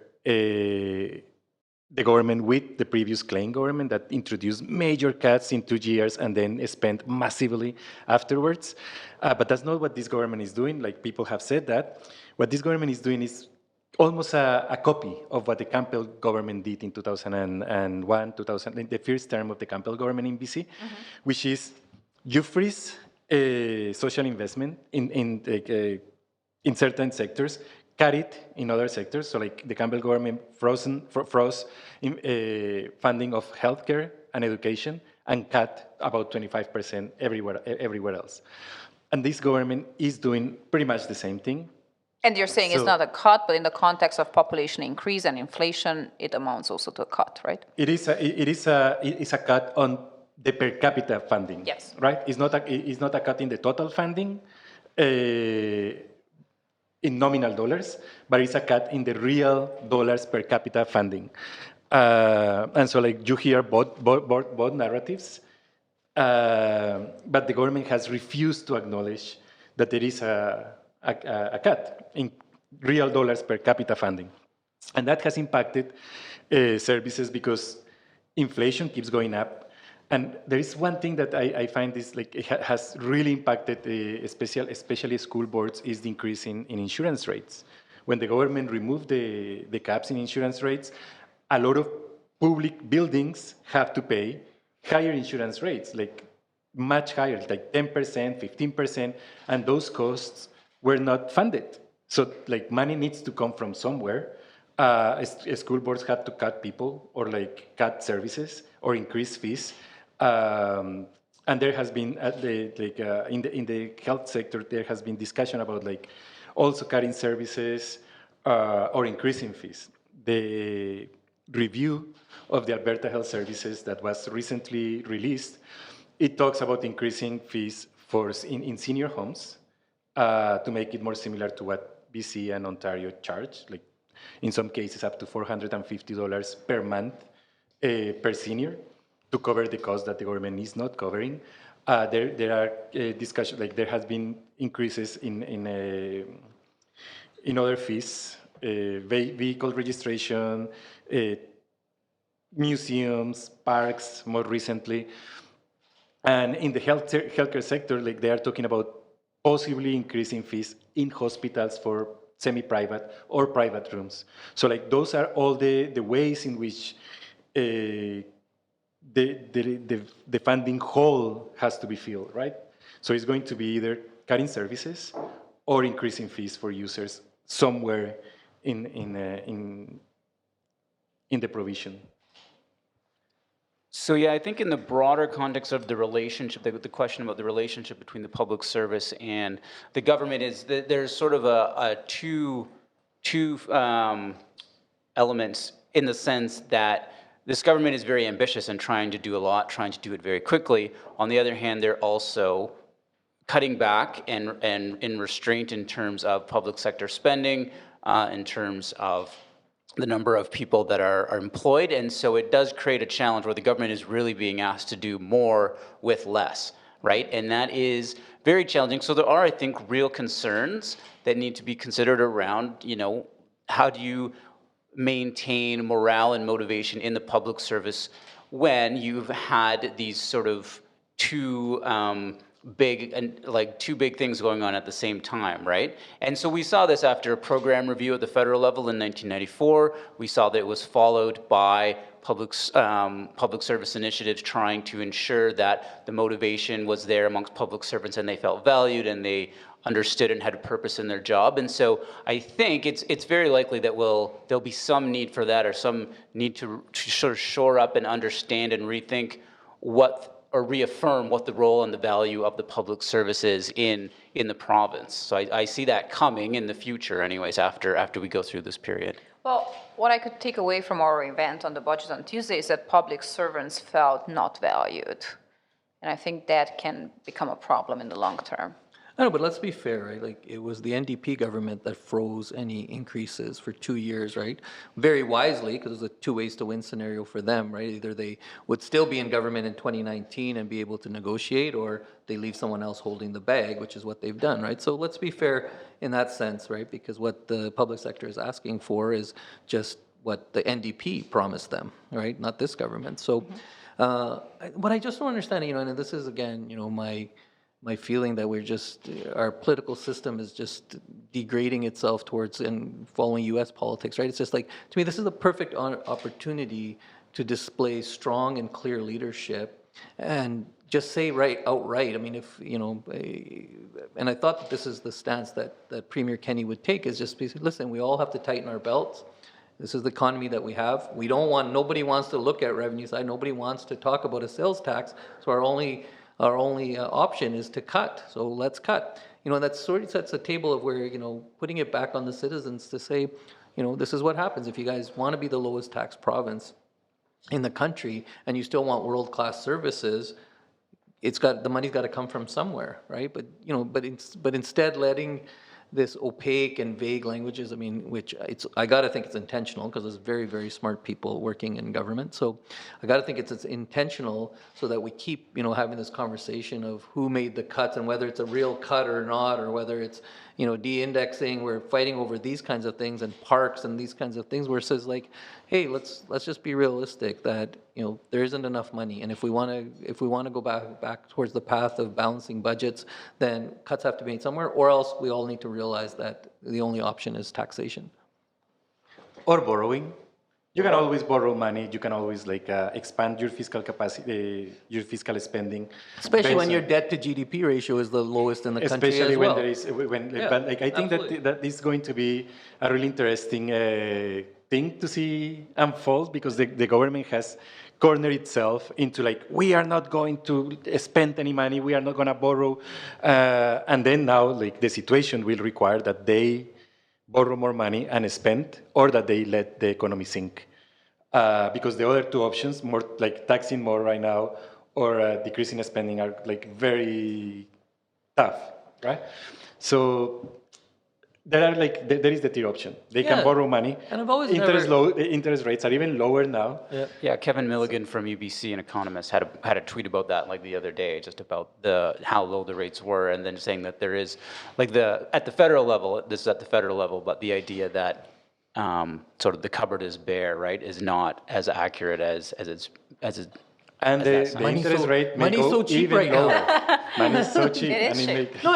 the government with the previous Klein government that introduced major cuts in 2 years and then spent massively afterwards. But that's not what this government is doing. Like people have said that. What this government is doing is almost a copy of what the Campbell government did in 2001, in the first term of the Campbell government in BC, which is you freeze social investment in certain sectors, cut it in other sectors. So like the Campbell government froze funding of healthcare and education and cut about 25% everywhere else. And this government is doing pretty much the same thing. And you're saying it's So- not a cut, but in the context of population increase and inflation, it amounts also to a cut, right? It is a cut on the per capita funding. Yes. Right? It's not a cut in the total funding in nominal dollars, but it's a cut in the real dollars per capita funding. And so like you hear both narratives, but the government has refused to acknowledge that there is a cut in real dollars per capita funding. And that has impacted services because inflation keeps going up. And there is one thing that I find is like it has really impacted, especially school boards, is the increase in insurance rates. When the government removed the caps in insurance rates, a lot of public buildings have to pay higher insurance rates, like much higher, like 10%, 15%, and those costs were not funded. So like money needs to come from somewhere. School boards had to cut people or like cut services or increase fees. And there has been in the health sector, there has been discussion about like also cutting services or increasing fees. The review of the Alberta Health Services that was recently released, it talks about increasing fees in senior homes to make it more similar to what BC and Ontario charge, like in some cases up to $450 per month per senior, to cover the cost that the government is not covering. There are discussions, like there has been increases in in other fees, vehicle registration, museums, parks, more recently. And in the healthcare sector, like they are talking about possibly increasing fees in hospitals for semi-private or private rooms. So like those are all the ways in which the funding hole has to be filled, right? So it's going to be either cutting services or increasing fees for users somewhere in the provision. So yeah, I think in the broader context of the relationship, the question about the relationship between the public service and the government is that there's sort of a two elements in the sense that this government is very ambitious and trying to do a lot, trying to do it very quickly. On the other hand, they're also cutting back and in restraint in terms of public sector spending, in terms of the number of people that are employed, and so it does create a challenge where the government is really being asked to do more with less, right? And that is very challenging. So there are, I think, real concerns that need to be considered around, you know, how do you maintain morale and motivation in the public service when you've had these sort of two big things going on at the same time, right? And so we saw this after a program review at the federal level in 1994. We saw that it was followed by public service initiatives trying to ensure that the motivation was there amongst public servants and they felt valued and they understood and had a purpose in their job. And so I think it's very likely that there'll be some need for that, or some need to sort of shore up and understand and rethink or reaffirm what the role and the value of the public service is in the province. So I see that coming in the future anyways, after we go through this period. Well, what I could take away from our event on the budget on Tuesday is that public servants felt not valued. And I think that can become a problem in the long term. I know, but let's be fair, right? Like, it was the NDP government that froze any increases for 2 years, right? Very wisely, because it was a two ways to win scenario for them, right? Either they would still be in government in 2019 and be able to negotiate, or they leave someone else holding the bag, which is what they've done, right? So let's be fair in that sense, right? Because what the public sector is asking for is just what the NDP promised them, right? Not this government. So what I just don't understand, you know, and this is, again, you know, my feeling that our political system is just degrading itself towards and following U.S. politics, right? It's just like, to me, this is a perfect opportunity to display strong and clear leadership and just say outright. I mean, if, you know, and I thought that this is the stance that Premier Kenney would take, is just basically, listen, we all have to tighten our belts. This is the economy that we have. Nobody wants to look at revenue side. Nobody wants to talk about a sales tax. So our only option is to cut. So let's cut. You know, that sort of sets a table of where, you know, putting it back on the citizens to say, you know, this is what happens if you guys want to be the lowest tax province in the country and you still want world-class services. The money's got to come from somewhere, right? But, you know, but instead letting this opaque and vague languages, I mean, I got to think it's intentional, because there's very, very smart people working in government. So I got to think it's intentional, so that we keep, you know, having this conversation of who made the cuts and whether it's a real cut or not, or whether it's, you know, de-indexing. We're fighting over these kinds of things, and parks and these kinds of things, where it says like, hey, let's just be realistic that, you know, there isn't enough money, and if we want to go back towards the path of balancing budgets, then cuts have to be made somewhere, or else we all need to realize that the only option is taxation. Or borrowing. You can always borrow money. You can always expand your fiscal capacity, your fiscal spending. Especially when your debt to GDP ratio is the lowest in the country as well. Especially when there is, but I think that is going to be a really interesting thing to see unfold, because the government has cornered itself into we are not going to spend any money, we are not going to borrow, and then now the situation will require that they borrow more money and spend, or that they let the economy sink. Because the other two options, more taxing more right now or decreasing spending, are very tough, right? So there is the tier option. They can Yeah. borrow money. And I've always The interest rates are even lower now. Yeah, Kevin Milligan from UBC, an economist, had a tweet about that like the other day, just about how low the rates were, and then saying that there is at the federal level, this is at the federal level, but the idea that sort of the cupboard is bare, right, is not as accurate as it's. And the Money's interest so- rate may money's go so cheap even right now. lower. Money is so cheap. It is and cheap. No,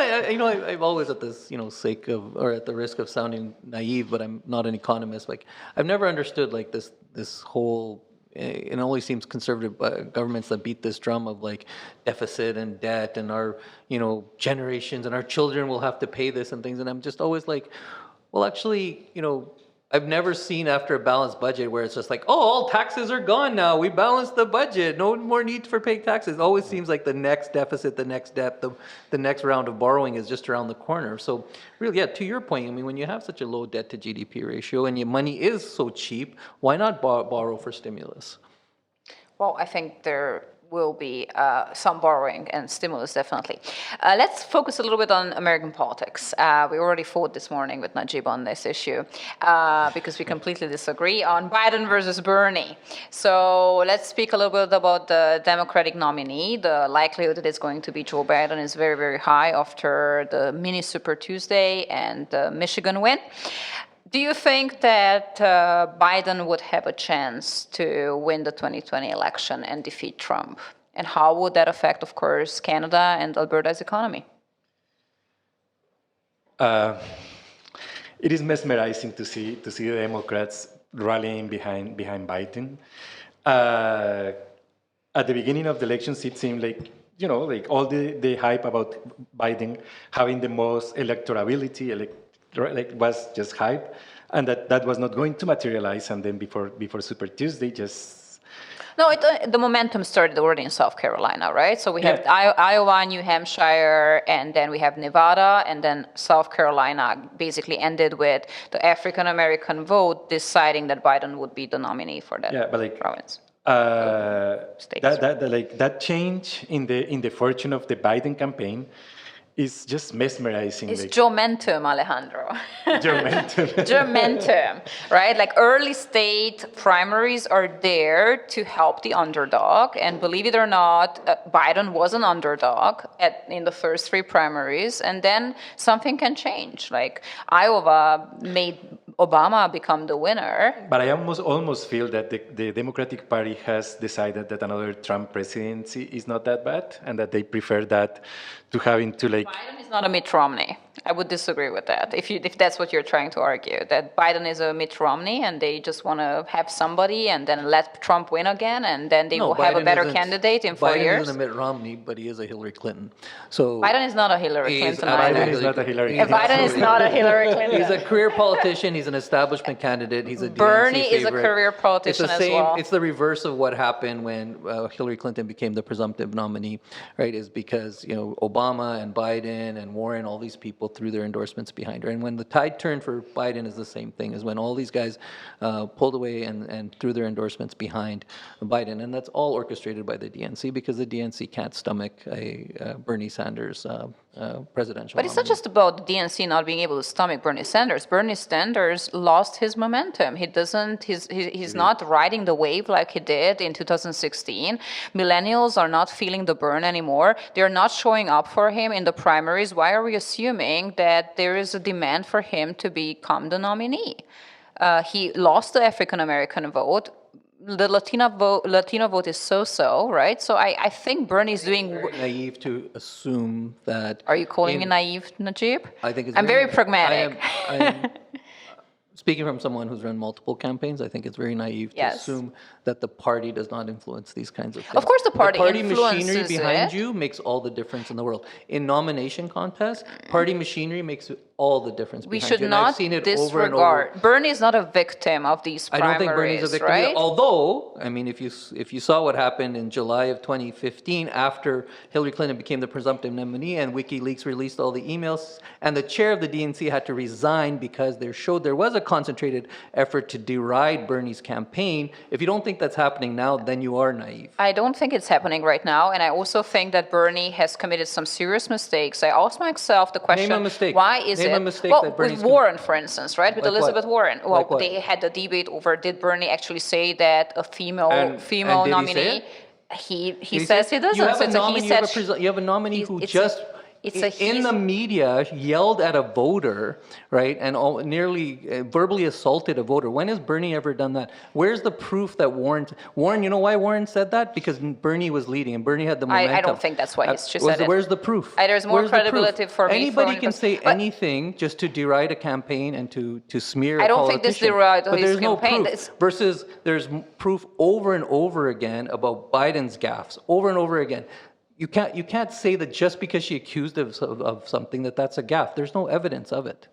I've always at this, sake of, or at the risk of sounding naive, but I'm not an economist. Like, I've never understood like this whole. It always seems conservative governments that beat this drum of like deficit and debt and our, generations and our children will have to pay this and things. And I'm just always like, well, actually, I've never seen after a balanced budget where it's just like, oh, all taxes are gone now. We balanced the budget. No more need for paying taxes. It always seems like the next deficit, the next debt, the next round of borrowing is just around the corner. So really, yeah, to your point, I mean, when you have such a low debt to GDP ratio and your money is so cheap, why not borrow for stimulus? Well, I think there will be some borrowing and stimulus, definitely. Let's focus a little bit on American politics. We already fought this morning with Najib on this issue because we completely disagree on Biden versus Bernie. So let's speak a little bit about the Democratic nominee. The likelihood that it's going to be Joe Biden is very, very high after the mini Super Tuesday and the Michigan win. Do you think that Biden would have a chance to win the 2020 election and defeat Trump? And how would that affect, of course, Canada and Alberta's economy? It is mesmerizing to see the Democrats rallying behind Biden. At the beginning of the elections, it seemed like all the hype about Biden having the most electorability, was just hype, and that was not going to materialize. And then before Super Tuesday, just no, the momentum started already in South Carolina, right? So we have Iowa, New Hampshire, and then we have Nevada, and then South Carolina basically ended with the African American vote deciding that Biden would be the nominee for that province. That change in the fortune of the Biden campaign is just mesmerizing. It's Jomentum, Alejandro. Jomentum. Jomentum, right? Like early state primaries are there to help the underdog. And believe it or not, Biden was an underdog in the first three primaries. And then something can change. Like Iowa made Obama become the winner. But I almost feel that the Democratic Party has decided that another Trump presidency is not that bad, and that they prefer that to having to Biden is not a Mitt Romney. I would disagree with that. If that's what you're trying to argue, that Biden is a Mitt Romney and they just want to have somebody and then let Trump win again, and then they will have a better candidate in 4 years. Biden isn't a Mitt Romney, but he is a Hillary Clinton. So Biden is not a Hillary Clinton either. Biden is not a Hillary Clinton. Biden is not a Hillary Clinton. He's a career politician. He's an establishment candidate. He's a DNC Bernie is a favorite. career politician It's the as well. It's the reverse of what happened when Hillary Clinton became the presumptive nominee, right? Is because Obama and Biden and Warren, all these people threw their endorsements behind her. And when the tide turned for Biden is the same thing, is when all these guys pulled away and threw their endorsements behind Biden. And that's all orchestrated by the DNC because the DNC can't stomach a Bernie Sanders presidential But it's not nominee. just about the DNC not being able to stomach Bernie Sanders. Bernie Sanders lost his momentum. He's not riding the wave like he did in 2016. Millennials are not feeling the burn anymore. They're not showing up for him in the primaries. Why are we assuming that there is a demand for him to become the nominee? He lost the African American vote. The Latino vote is so-so, right? So I think Bernie's doing. Naive to assume that. Are you calling me naive, Najib? I think it's I'm very pragmatic. I am speaking from someone who's run multiple campaigns. I think it's very naive to assume that the party does not influence these kinds of things. Of course, the party influences machinery behind it. you makes all the difference in the world. In nomination contests, party machinery makes all the difference. We behind should you. And I've not seen it disregard. over and over. Bernie is not a victim of these I primaries, don't think Bernie's a victim right? either. Although, I mean, if you saw what happened in July of 2015 after Hillary Clinton became the presumptive nominee and WikiLeaks released all the emails, and the chair of the DNC had to resign because there was a concentrated effort to deride Bernie's campaign. If you don't think that's happening now, then you are naive. I don't think it's happening right now, and I also think that Bernie has committed some serious mistakes. I ask myself the question: Name a mistake. Why is name a it. mistake Well, that Bernie's with Warren, for instance, right? With Like what? Elizabeth Warren. Well, Like what? they had the debate over did Bernie actually say that a female And did he say nominee. it? He says he doesn't. You have a So he nominee, said you have a nominee he's- who it's just in he's- the media yelled at a voter, right, and nearly verbally assaulted a voter. When has Bernie ever done that? Where's the proof that Warren? You know why Warren said that? Because Bernie was leading, and Bernie had the momentum. I don't think that's why she said it. Where's the proof? There's more Where's the proof? credibility for me. Anybody for can say but anything just to deride a campaign and to smear. I don't think this deride but his there's no campaign. proof. It's- Versus there's proof over and over again about Biden's gaffes, over and over again. You can't say that just because she accused of something that's a gaffe. There's no evidence of it.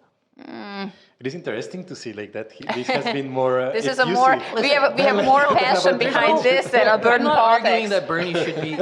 It is interesting to see like that. This has been more. This is a more we have more passion behind this than Albertan I'm not arguing politics. that Bernie should be.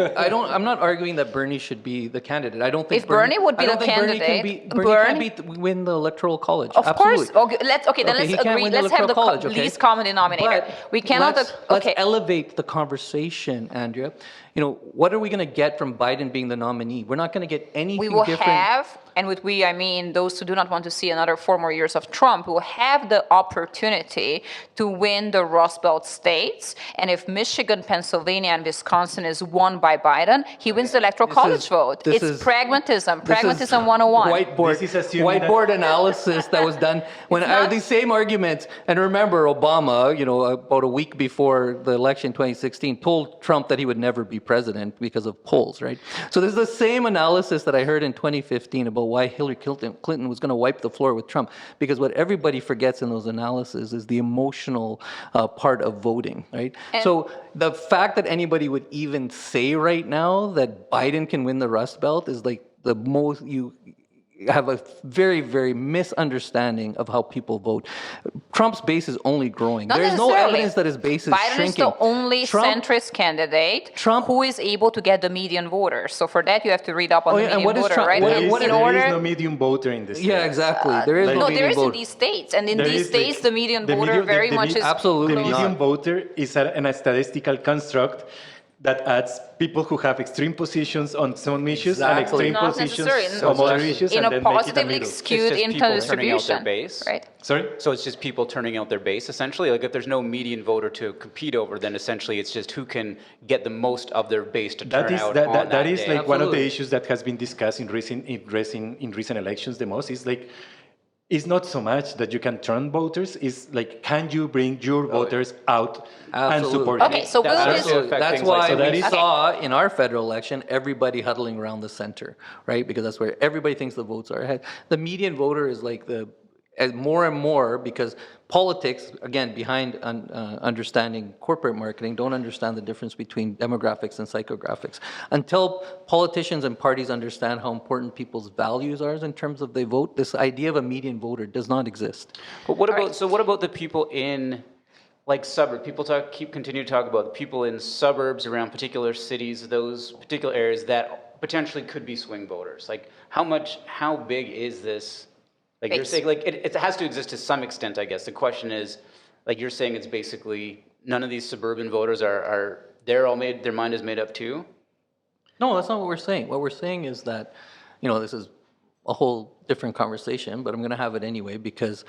I'm not arguing that Bernie should be the candidate. I don't think If Bernie would be I don't the think candidate, Bernie can't win the electoral college. Of Absolutely. course. Okay, then Okay, he let's can't agree. win the Let's have the electoral college, okay? least common denominator. But We cannot. let's elevate the conversation, Andrea. What are we going to get from Biden being the nominee? We're not going to get anything We will different. have, and with we I mean those who do not want to see another 4 more years of Trump, will have the opportunity to win the Rust Belt states. And if Michigan, Pennsylvania, and Wisconsin is won by Biden, he wins the electoral college vote. It's pragmatism. Pragmatism 101. Whiteboard, This is assuming whiteboard analysis that was done when not- these same arguments. And remember, Obama, about a week before the election in 2016, told Trump that he would never be president because of polls, right? So there's the same analysis that I heard in 2015 about why Hillary Clinton was going to wipe the floor with Trump. Because what everybody forgets in those analyses is the emotional part of voting, right? So the fact that anybody would even say right now that Biden can win the Rust Belt is like the most you have a very, very misunderstanding of how people vote. Trump's base is only growing. Not There's no necessarily. evidence that his base is Biden shrinking. is the only centrist candidate who is able to get the median voter. So for that, you have to read up on the and median what is voter, Trump- right? what- In what- in There order, is no medium voter in this. Yeah, exactly. There is no no, there median is in vote. these states, and in There these is, like, states, the median the voter medium- very the much median- is Absolutely The not. median voter is a statistical construct that adds people who have extreme positions on some issues and Exactly. extreme Not positions necessarily. on other issues, in and a then make it a positively middle. skewed It's just income people turning out their distribution, base. right? Sorry? So it's just people turning out their base, essentially? Like if there's no median voter to compete over, then essentially it's just who can get the most of their base to turn That is out that, on that, that that is day. like one of the Absolutely. issues that has been discussed in recent elections the most. Is like, it's not so much that you can turn voters. It's like, can you bring your voters out and Absolutely. support Okay, you? so That's we'll also just, affect That's things like- why so that we is- saw in our federal election everybody huddling around the center, right? Because that's where everybody thinks the votes are ahead. The median voter is like as more and more because politics, again, behind understanding corporate marketing, don't understand the difference between demographics and psychographics. Until politicians and parties understand how important people's values are in terms of they vote, this idea of a median voter does not exist. But what about, so what about the people in like suburbs? People continue to talk about the people in suburbs around particular cities, those particular areas that potentially could be swing voters. Like how big is this? Like you're Base. saying, like it has to exist to some extent, I guess. The question is, like you're saying, it's basically none of these suburban voters they're all made, their mind is made up too? No, that's not what we're saying. What we're saying is that, this is a whole different conversation, but I'm going to have it anyway because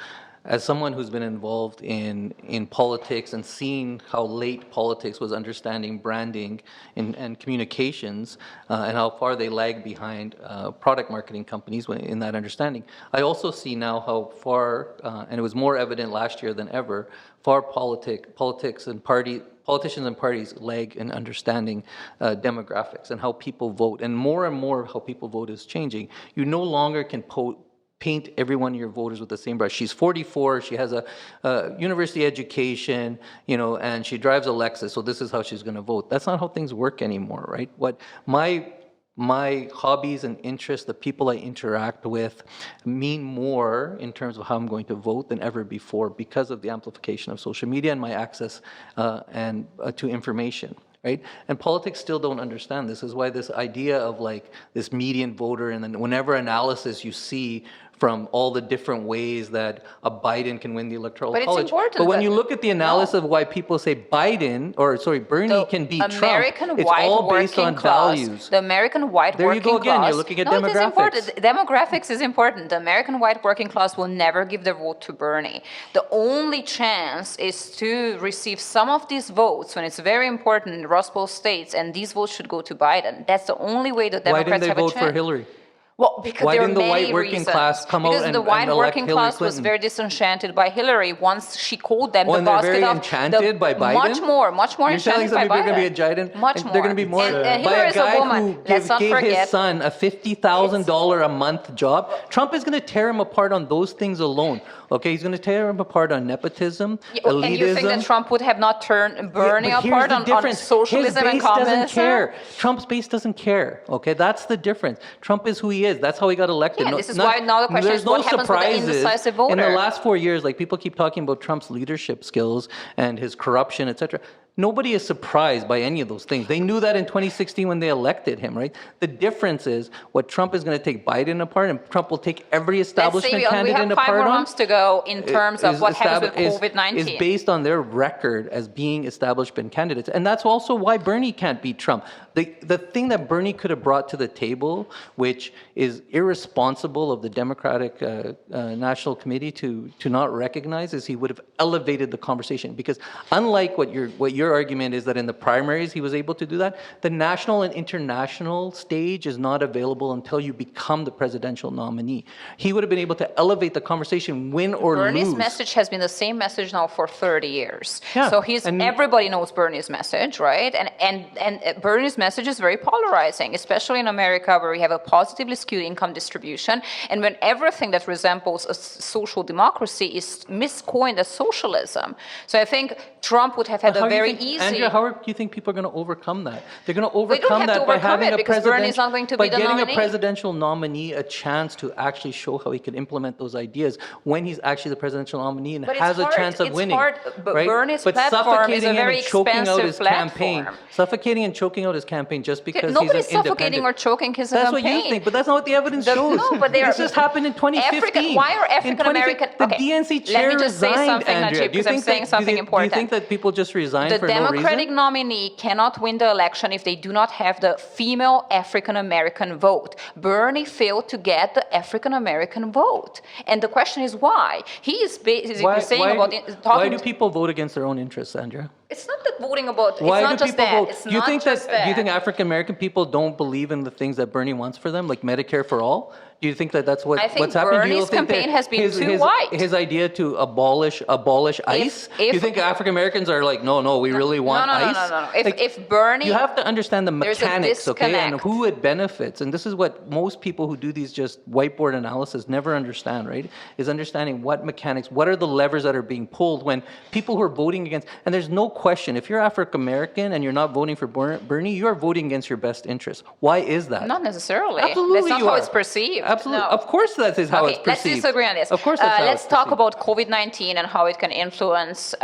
as someone who's been involved in politics and seen how late politics was understanding branding and communications and how far they lag behind product marketing companies in that understanding, I also see now how far, and it was more evident last year than ever, far politicians and parties lag in understanding demographics and how people vote. And more how people vote is changing. You no longer can paint every one of your voters with the same brush. She's 44, she has a university education, and she drives a Lexus, so this is how she's going to vote. That's not how things work anymore, right? What my hobbies and interests, the people I interact with, mean more in terms of how I'm going to vote than ever before because of the amplification of social media and my access to information. Right? And politics still don't understand this. Is why this idea of like this median voter and then whenever analysis you see from all the different ways that a Biden can win the electoral But it's college. important But when that- you look at the analysis of why people say Bernie The can beat American Trump, it's white all based working on class, values. The American white There you working go again, class. you're looking at no, it is important. demographics. Demographics is important. The American white working class will never give their vote to Bernie. The only chance is to receive some of these votes when it's very important in Rust Belt states, and these votes should go to Biden. That's the only way the Why Democrats didn't they have a vote chance. for Hillary? Well, because Why there are didn't the many white working reasons. class come out because and- the white and elect working Hillary class was Clinton? very disenchanted by Hillary once she called them Oh, the and they're basket very of enchanted by Biden? Much more You're telling enchanted some by people Biden. are going to be a Biden? Much and more. They're going to be more And by Hillary a is a guy woman. who Let's not gave his forget. son a $50,000 a month job. Trump is going to tear him apart on those things alone. Okay, he's going to tear him apart on nepotism, elitism. And you think that Trump would have not turned Bernie Yeah, but here's apart the on difference. socialism His and base doesn't communism? care. Trump's base doesn't care. Okay, that's the difference. Trump is who he is. That's how he got elected. Yeah, and this is why now the question there's is what happens with the surprises. indecisive In the voter? last 4 years, like people keep talking about Trump's leadership skills and his corruption, etc. Nobody is surprised by any of those things. They knew that in 2016 when they elected him, right? The difference is what Trump is going to take Biden apart, and Trump will take every Let's establishment say we candidate have 5 apart more on. months to go in terms of what happens with is COVID-19. based on their record as being establishment candidates. And that's also why Bernie can't beat Trump. The thing that Bernie could have brought to the table, which is irresponsible of the Democratic National Committee to not recognize, is he would have elevated the conversation. Because unlike what your argument is that in the primaries he was able to do that, the national and international stage is not available until you become the presidential nominee. He would have been able to elevate the conversation, win or Bernie's lose. message has been the same message now for 30 years. Yeah, So and- everybody knows Bernie's message, right? And Bernie's message is very polarizing, especially in America where we have a positively skewed income distribution, and when everything that resembles a social democracy is miscoined as socialism. So I think Trump would have had How a do you very think- easy... Andrea, how do you think people are going to overcome that? They're going to They don't overcome have to that by overcome having it a because Bernie's not going to by be the getting nominee. a presidential nominee a chance to actually show how he can implement those ideas when he's actually the presidential nominee and But it's has a hard- chance of it's winning. hard, but right? Bernie's But platform is a suffocating him very and choking out expensive his campaign, platform. suffocating and choking out his campaign just because he's an Nobody's independent. suffocating or choking his That's campaign. what you think, but that's not what the evidence shows. No, but they are- This just happened in 2015. Why are In African 2015, American? The Okay, DNC let chair me just say resigned, something, Andrea. Najib, Do you because I'm think saying that- something do you important. think that people just resign The for no Democratic reason? nominee cannot win the election if they do not have the female African American vote. Bernie failed to get the African American vote, and the question is why. He is basically saying about why do people vote against their own interests, Andrea? It's not that voting about. Why it's not do just people that. vote? It's Do you not think just that? Do you think African American people don't believe in the things that Bernie wants for them, like Medicare for all? Do you think that that's what I think what's happening? Do you Bernie's think that campaign has been too his, white. His idea to abolish ICE. Do you if- think African Americans are like, no, we really want ICE? No. Like, If Bernie, you have to understand the there's a mechanics, okay, and disconnect. who it benefits. And this is what most people who do these just whiteboard analysis never understand, right? Is understanding what mechanics, what are the levers that are being pulled when people who are voting against, and there's no question, if you're African American and you're not voting for Bernie, you are voting against your best interests. Why is that? not necessarily. Absolutely, That's not you how are. it's perceived. Absolutely. No. Of course that is how Okay, it's perceived. let's disagree on this. Of course that's how let's it's talk perceived. about COVID-19 and how it can influence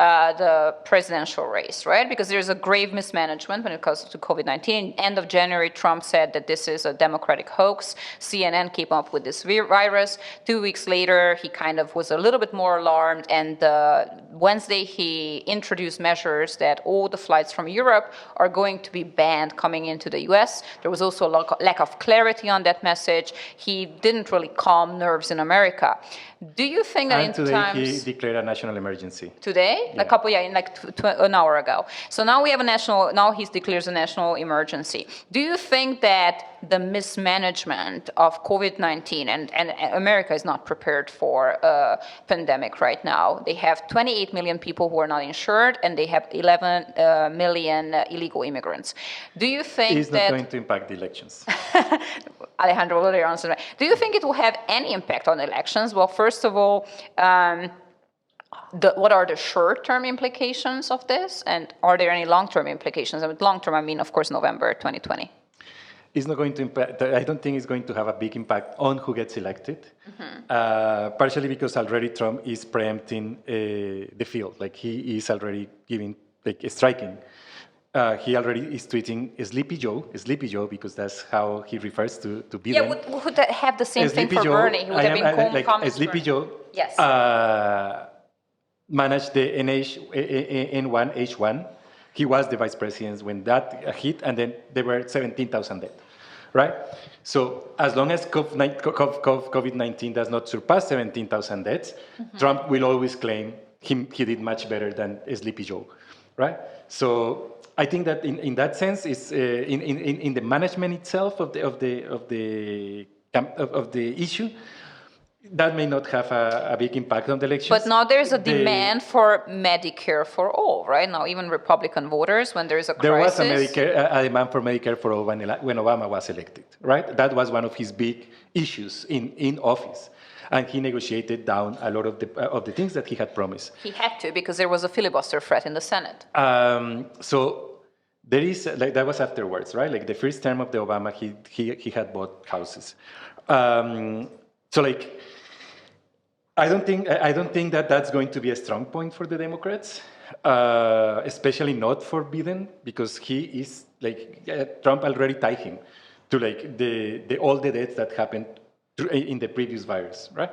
the presidential race, right? Because there's a grave mismanagement when it comes to COVID-19. End of January, Trump said that this is a Democratic hoax. CNN came up with this virus. 2 weeks later, he kind of was a little bit more alarmed. And Wednesday, he introduced measures that all the flights from Europe are going to be banned coming into the US. There was also a lack of clarity on that message. He didn't really calm nerves in America. Do you think that And in today times... he declared a national emergency. Today? An hour ago. So now we have now he declares a national emergency. Do you think that the mismanagement of COVID-19, and America is not prepared for a pandemic right now. They have 28 million people who are not insured, and they have 11 million illegal immigrants. Do you think It's that... not going to impact the elections. Alejandro, what are your answers? Do you think it will have any impact on elections? Well, first of all, what are the short-term implications of this, and are there any long-term implications? And with long-term, I mean, of course, November 2020. It's not going to impact. I don't think it's going to have a big impact on who gets elected. Partially because already Trump is preempting the field, like he is already striking. he already is tweeting Sleepy Joe, because that's how he refers to Biden. Yeah, would that have the same thing for Bernie? He would have been like Sleepy Joe. Yes. Managed the N1H1. He was the vice president when that hit, and then there were 17,000 dead, right? So as long as COVID-19 does not surpass 17,000 deaths, Trump will always claim he did much better than Sleepy Joe, right? So I think that in that sense, is in the management itself of the issue, that may not have a big impact on the elections. But now there's a demand for Medicare for all, right? Now even Republican voters, when there's a crisis... There was a demand for Medicare for all when Obama was elected, right? That was one of his big issues in office. And he negotiated down a lot of the things that he had promised. He had to, because there was a filibuster threat in the Senate. So there is, like, that was afterwards, right? Like the first term of the Obama, he had bought houses. So like, I don't think that that's going to be a strong point for the Democrats, especially not for Biden, because he is like, Trump already tied him to like all the deaths that happened in the previous virus, right?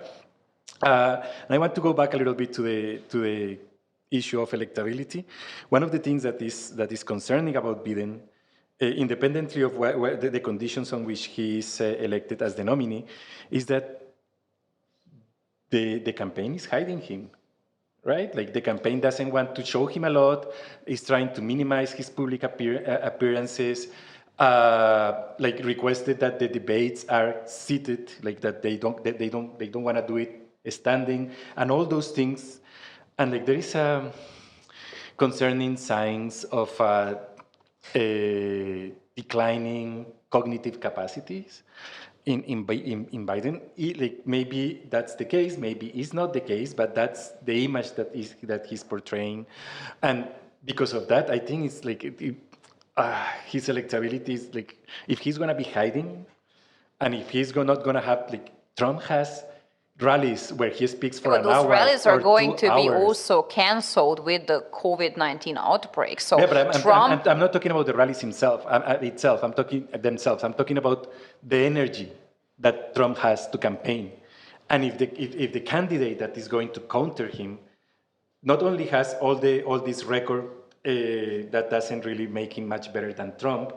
And I want to go back a little bit to the issue of electability. One of the things that is concerning about Biden, independently of the conditions on which he is elected as the nominee, is that the campaign is hiding him, right? Like the campaign doesn't want to show him a lot, is trying to minimize his public appearances, like requested that the debates are seated, like that they don't want to do it standing, and all those things. And like there is concerning signs of declining cognitive capacities in Biden. Like maybe that's the case, maybe it's not the case, but that's the image that he's portraying, and because of that, I think it's like his electability is like, if he's going to be hiding, and if he's not going to have, like, Trump has rallies where he speaks for an hour. Those rallies are going to be hours. also canceled with the COVID-19 outbreak. So Yeah, but Trump... I'm not talking about the rallies itself. I'm talking themselves. I'm talking about the energy that Trump has to campaign, and if the candidate that is going to counter him not only has all this record that doesn't really make him much better than Trump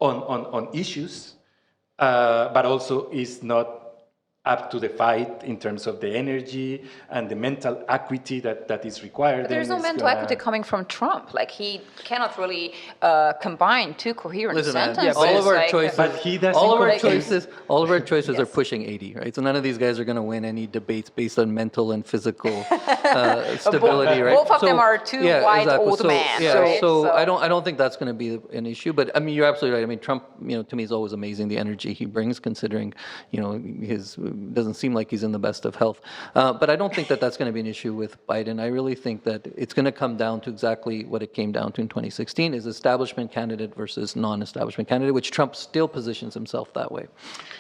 on issues, but also is not up to the fight in terms of the energy and the mental acuity that is required. But there's no mental equity coming from Trump. Like, he cannot really combine two coherent sentences. all of our like, choices, But he doesn't all of our confuse- choices are pushing 80, right? So none of these guys are going to win any debates based on mental and physical stability, right? Both of them are two white old men, right? So I don't think that's going to be an issue. But I mean, you're absolutely right. I mean, Trump, to me is always amazing, the energy he brings, considering, his doesn't seem like he's in the best of health. But I don't think that that's going to be an issue with Biden. I really think that it's going to come down to exactly what it came down to in 2016, is establishment candidate versus non-establishment candidate, which Trump still positions himself that way.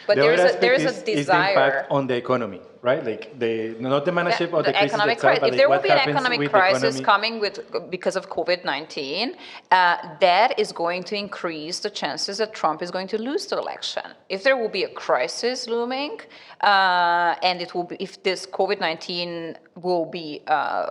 But The there's other a aspect is the desire... impact on the economy, right? Like not the management of the crisis economic itself, crisis. but If there will what be an happens economic with the crisis economy. coming because of COVID-19, that is going to increase the chances that Trump is going to lose the election. If there will be a crisis looming, and it will be, if this COVID-19 will be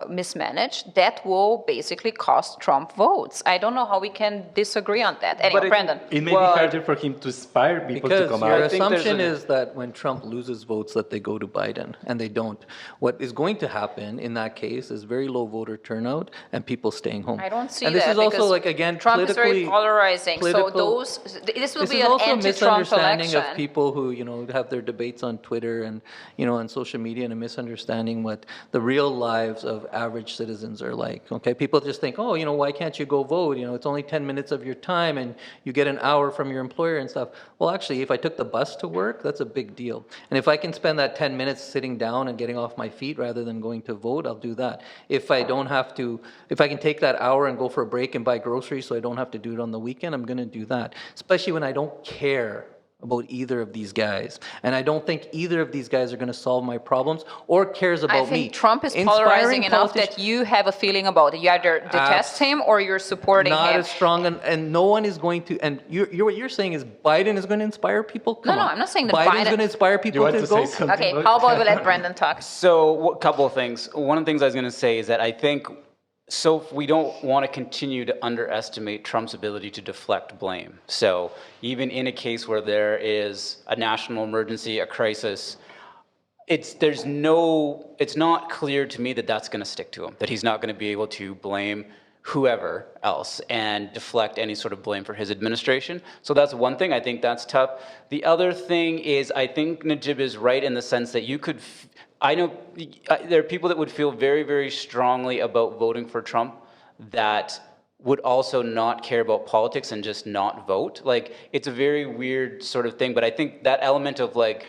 mismanaged, that will basically cost Trump votes. I don't know how we can disagree on that. Anyway, Brandon. It may be harder for him to inspire people to Because come your out. assumption is that when Trump loses votes that they go to Biden, and they don't. What is going to happen in that case is very low voter turnout and people staying home. I don't see and this that is also, because like, again, Trump is very polarizing. This will this be is an also a anti-Trump misunderstanding election. of people who, have their debates on Twitter and, on social media, and a misunderstanding what the real lives of average citizens are like. Okay, people just think, why can't you go vote? It's only 10 minutes of your time and you get an hour from your employer and stuff. Well, actually, if I took the bus to work, that's a big deal. And if I can spend that 10 minutes sitting down and getting off my feet rather than going to vote, I'll do that. If I can take that hour and go for a break and buy groceries so I don't have to do it on the weekend, I'm going to do that. Especially when I don't care about either of these guys. And I don't think either of these guys are going to solve my problems or cares about me. I think Trump is Inspiring polarizing enough politicians- that you have a feeling about it. You either detest him or you're supporting not him. as strong, and no one is going to. And what you're saying is Biden is going to inspire people. Come No, on. I'm not saying that Biden's Biden- going to inspire people want to to go. say something? Okay, how about we let Brendan talk? So, a couple of things. One of the things I was going to say is that I think we don't want to continue to underestimate Trump's ability to deflect blame. So, even in a case where there is a national emergency, a crisis, it's not clear to me that that's going to stick to him, that he's not going to be able to blame whoever else and deflect any sort of blame for his administration. So that's one thing. I think that's tough. The other thing is I think Najib is right in the sense that you could, I know there are people that would feel very, very strongly about voting for Trump that would also not care about politics and just not vote. Like, it's a very weird sort of thing, but I think that element of like,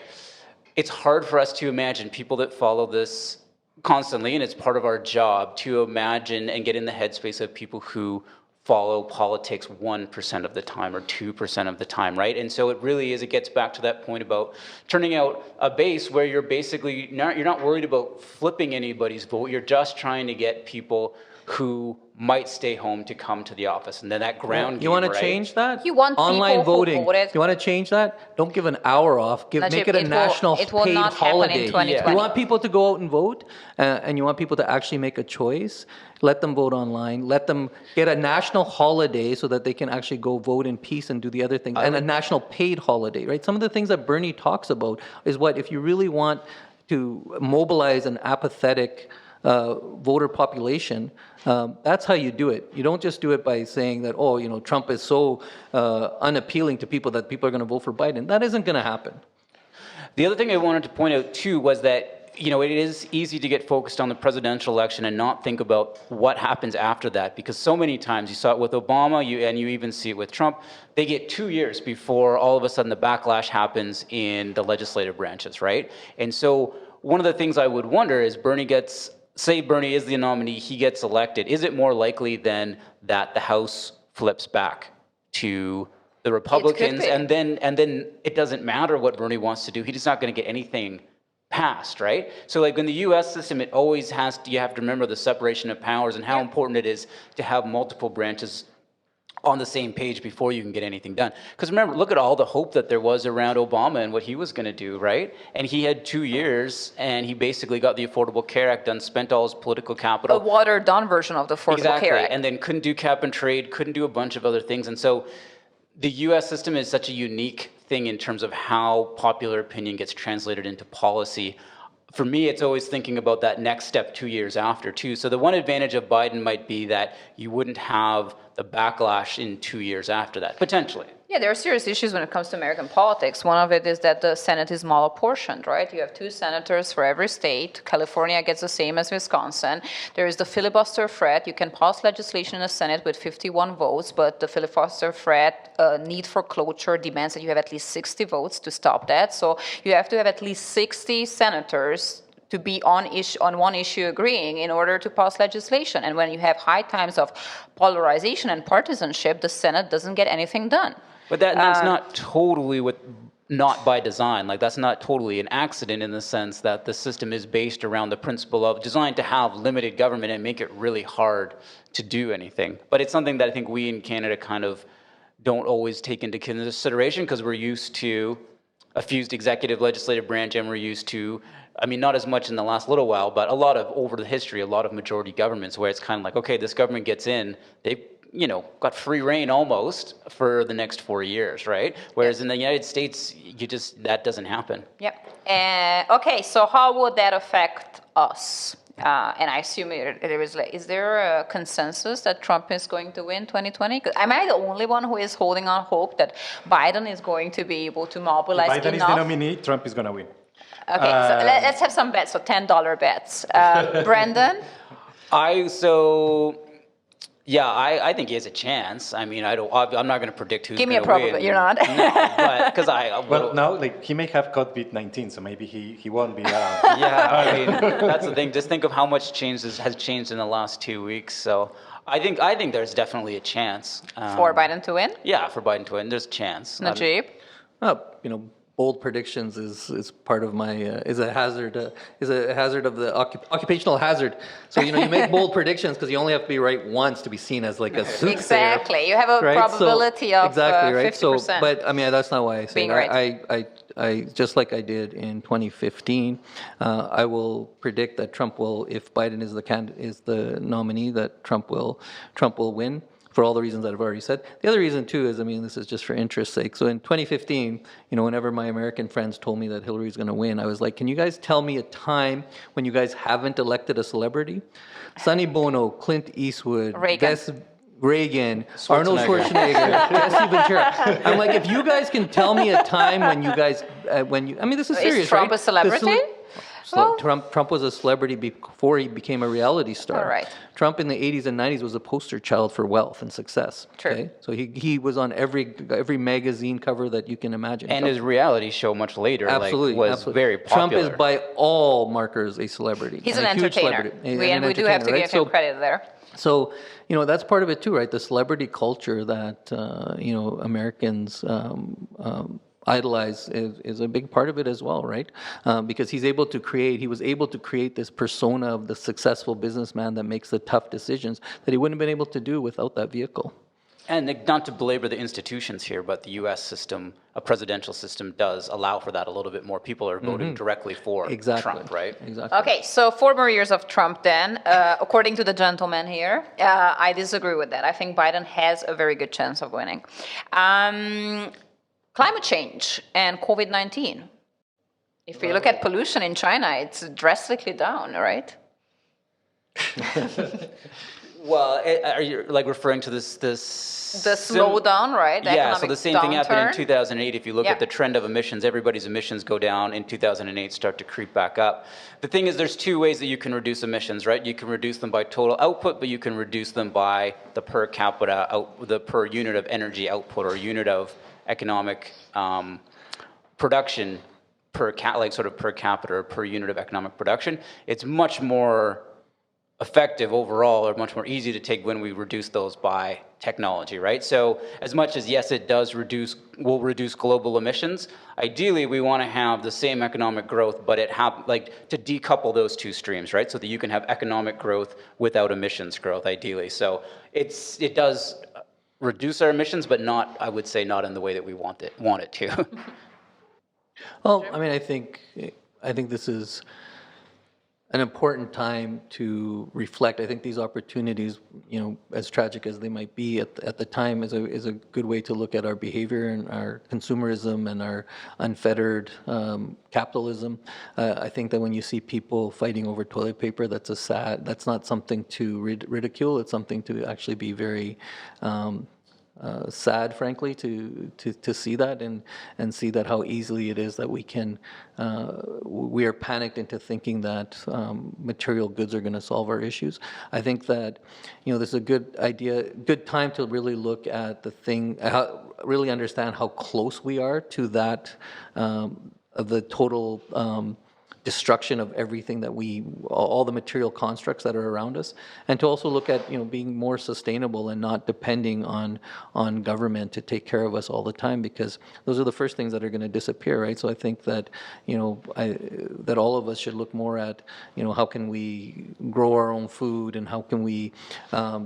it's hard for us to imagine people that follow this constantly, and it's part of our job to imagine and get in the headspace of people who follow politics 1% of the time or 2% of the time, right? And so it really is, it gets back to that point about turning out a base where you're basically you're not worried about flipping anybody's vote, you're just trying to get people who might stay home to come to the office. And then that ground game, You want to right? change that? You want online people who voting. voted- You want to change that? Don't give an hour off. Najib, Make it a national it will paid not happen in holiday. 2020. You want people to go out and vote, and you want people to actually make a choice. Let them vote online. Let them get a national holiday so that they can actually go vote in peace and do the other things. And a national paid holiday, right? Some of the things that Bernie talks about is what if you really want to mobilize an apathetic voter population, that's how you do it. You don't just do it by saying that, oh, Trump is so unappealing to people that people are going to vote for Biden. That isn't going to happen. The other thing I wanted to point out too was that it is easy to get focused on the presidential election and not think about what happens after that, because so many times you saw it with Obama, and you even see it with Trump. They get 2 years before all of a sudden the backlash happens in the legislative branches, right? And so one of the things I would wonder is say Bernie is the nominee, he gets elected. Is it more likely then that the House flips back to the Republicans, be. and then it doesn't matter what Bernie wants to do, he's not going to get anything passed, right? So like in the US system, it always you have to remember the separation of powers and how important it is to have multiple branches on the same page before you can get anything done. Because remember, look at all the hope that there was around Obama and what he was going to do, right? And he had 2 years, and he basically got the Affordable Care Act done, spent all his political capital. A watered-down version of the Affordable Care Act. And then couldn't do cap and trade, couldn't do a bunch of other things. And so the US system is such a unique thing in terms of how popular opinion gets translated into policy. For me, it's always thinking about that next step 2 years after, too. So the one advantage of Biden might be that you wouldn't have the backlash in 2 years after that, potentially. Yeah, there are serious issues when it comes to American politics. One of it is that the Senate is malapportioned, right? You have 2 senators for every state. California gets the same as Wisconsin. There is the filibuster threat. You can pass legislation in the Senate with 51 votes, but the filibuster threat, need for cloture, demands that you have at least 60 votes to stop that. So you have to have at least 60 senators to be on one issue agreeing in order to pass legislation. And when you have high times of polarization and partisanship, the Senate doesn't get anything done. But that's not totally not by design. Like, that's not totally an accident in the sense that the system is based around the principle of designed to have limited government and make it really hard to do anything. But it's something that I think we in Canada kind of don't always take into consideration because we're used to a fused executive legislative branch, and we're used to, I mean, not as much in the last little while, but a lot of over the history, a lot of majority governments where it's kind of like, okay, this government gets in, they've got free reign almost for the next 4 years, right? Whereas in the United States, that doesn't happen. Yep. Okay, so how would that affect us? And I assume is there a consensus that Trump is going to win 2020? Am I the only one who is holding on hope that Biden is going to be able to mobilize enough? Biden is the nominee, Trump is going to win. Okay, so let's have some bets, so $10 bets. Brendan? I think he has a chance. I mean, I'm not going to predict who's going to win. Give me a probability. You're not. No, but because Well, now, he may have COVID-19, so maybe he won't be around. Yeah, I mean, that's the thing. Just think of how much has changed in the last 2 weeks. So I think there's definitely a chance. For Biden to win? Yeah, for Biden to win, there's a chance. Najib? Bold predictions is part of my is a hazard of the occupational hazard. So you make bold predictions because you only have to be right once to be seen as like a soothsayer. Exactly. You have a Right? probability of exactly right. 50%. So, but I mean that's not why I say Being that. right. I just like I did in 2015, I will predict that Trump will, if Biden is the nominee, that Trump will win. For all the reasons that I've already said. The other reason too is, this is just for interest's sake. So in 2015, whenever my American friends told me that Hillary's going to win, I was like, can you guys tell me a time when you guys haven't elected a celebrity? Sonny Bono, Clint Eastwood, Reagan, Arnold Schwarzenegger, Jesse Ventura. I'm like, if you guys can tell me a time when you guys, this is serious, Is Trump right? a celebrity? Trump was a celebrity before he became a reality star. All right. Trump in the 80s and 90s was a poster child for wealth and success. True. Okay? So he was on every magazine cover that you can imagine. And his reality show much later was very popular. Trump is by all markers a celebrity. He's and an a huge entertainer. celebrity. We do have to give him credit there. So, that's part of it too, right? The celebrity culture that, Americans idolize is a big part of it as well, right? Because he was able to create this persona of the successful businessman that makes the tough decisions that he wouldn't have been able to do without that vehicle. And not to belabor the institutions here, but the U.S. system, a presidential system, does allow for that a little bit more. People are voting directly for Trump, right? Exactly. Okay, so 4 more years of Trump then. According to the gentleman here, I disagree with that. I think Biden has a very good chance of winning. Climate change and COVID-19. If you look at pollution in China, it's drastically down, right? Well, are you referring to this? The slowdown, right? The Yeah, so the same thing happened in 2008. If you look Yeah. at the trend of emissions, everybody's emissions go down. In 2008, start to creep back up. The thing is, there's 2 ways that you can reduce emissions, right? You can reduce them by total output, but you can reduce them by the per capita, the per unit of energy output or unit of economic production per capita or per unit of economic production. It's much more effective overall, or much more easy to take when we reduce those by technology, right? So as much as, yes, it will reduce global emissions, ideally we want to have the same economic growth, but to decouple those 2 streams, right? So that you can have economic growth without emissions growth, ideally. So it does reduce our emissions, but I would say not in the way that we want it to. Well, I think this is an important time to reflect. I think these opportunities, as tragic as they might be at the time, is a good way to look at our behavior and our consumerism and our unfettered capitalism. I think that when you see people fighting over toilet paper, that's not something to ridicule. It's something to actually be very sad, frankly, to see that and see that how easily it is that we are panicked into thinking that material goods are going to solve our issues. I think that this is a good time to really look at really understand how close we are to that of the total destruction of everything that all the material constructs that are around us, and to also look at being more sustainable and not depending on government to take care of us all the time, because those are the first things that are going to disappear, right? So I think that that all of us should look more at how can we grow our own food and how can we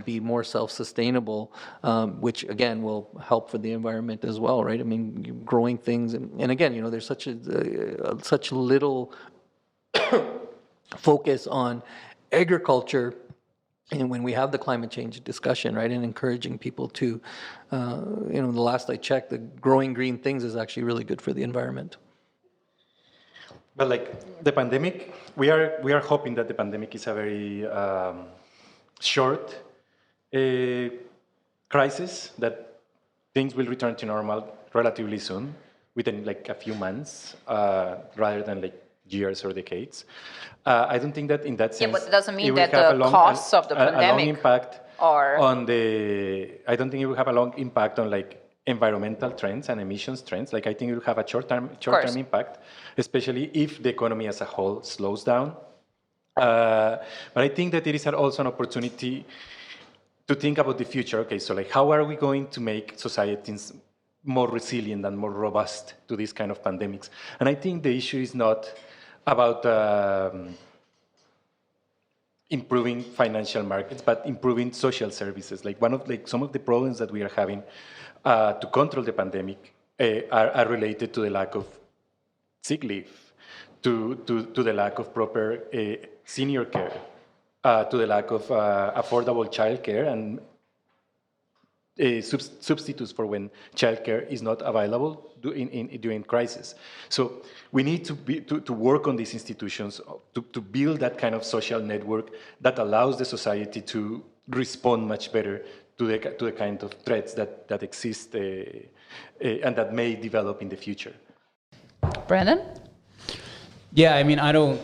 be more self-sustainable, which again will help for the environment as well, right? Growing things and again there's such little focus on agriculture, and when we have the climate change discussion, right, and encouraging people to, the last I checked, the growing green things is actually really good for the environment. But the pandemic, we are hoping that the pandemic is a very short crisis, that things will return to normal relatively soon, within a few months, rather than years or decades. I don't think that in that sense. Yeah, but it doesn't mean that the costs of the pandemic a long impact are on I don't think it will have a long impact on environmental trends and emissions trends. I think it will have a short-term impact, especially if the economy as a whole slows down. But I think that it is also an opportunity to think about the future. Okay, so how are we going to make societies more resilient and more robust to these kind of pandemics. And I think the issue is not about improving financial markets, but improving social services. Like some of the problems that we are having to control the pandemic are related to the lack of sick leave, to the lack of proper senior care, to the lack of affordable childcare and substitutes for when childcare is not available during crisis. So we need to work on these institutions to build that kind of social network that allows the society to respond much better to the kind of threats that exist and that may develop in the future. Brandon? Yeah, I mean, I don't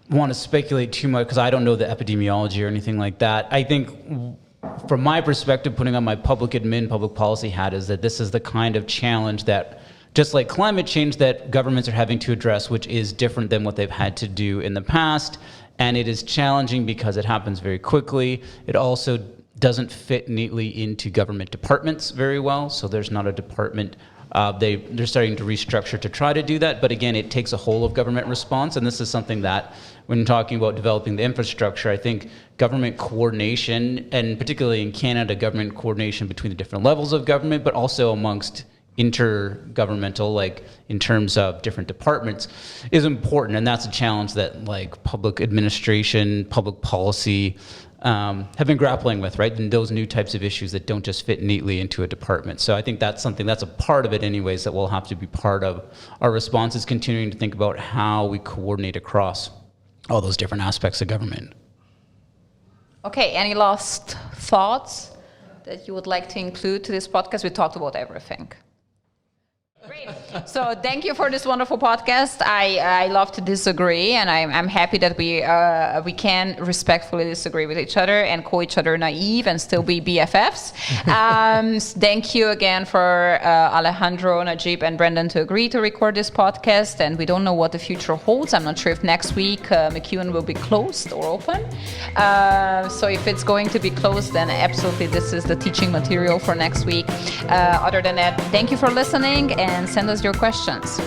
want to speculate too much because I don't know the epidemiology or anything like that. I think from my perspective, putting on my public admin, public policy hat, is that this is the kind of challenge that, just like climate change, that governments are having to address, which is different than what they've had to do in the past. And it is challenging because it happens very quickly. It also doesn't fit neatly into government departments very well. So there's not a department. They're starting to restructure to try to do that. But again, it takes a whole of government response. And this is something that, when talking about developing the infrastructure, I think government coordination, and particularly in Canada, government coordination between the different levels of government, but also amongst intergovernmental, like in terms of different departments, is important. And that's a challenge that like public administration, public policy have been grappling with, right? And those new types of issues that don't just fit neatly into a department. So I think that's a part of it anyways that will have to be part of our response, is continuing to think about how we coordinate across all those different aspects of government. Okay, any last thoughts that you would like to include to this podcast? We talked about everything. Great. So thank you for this wonderful podcast. I love to disagree, and I'm happy that we can respectfully disagree with each other and call each other naive and still be BFFs. Thank you again for Alejandro, Najib, and Brendan to agree to record this podcast. And we don't know what the future holds. I'm not sure if next week MacEwan will be closed or open. So if it's going to be closed, then absolutely this is the teaching material for next week. Other than that, thank you for listening, and send us your questions.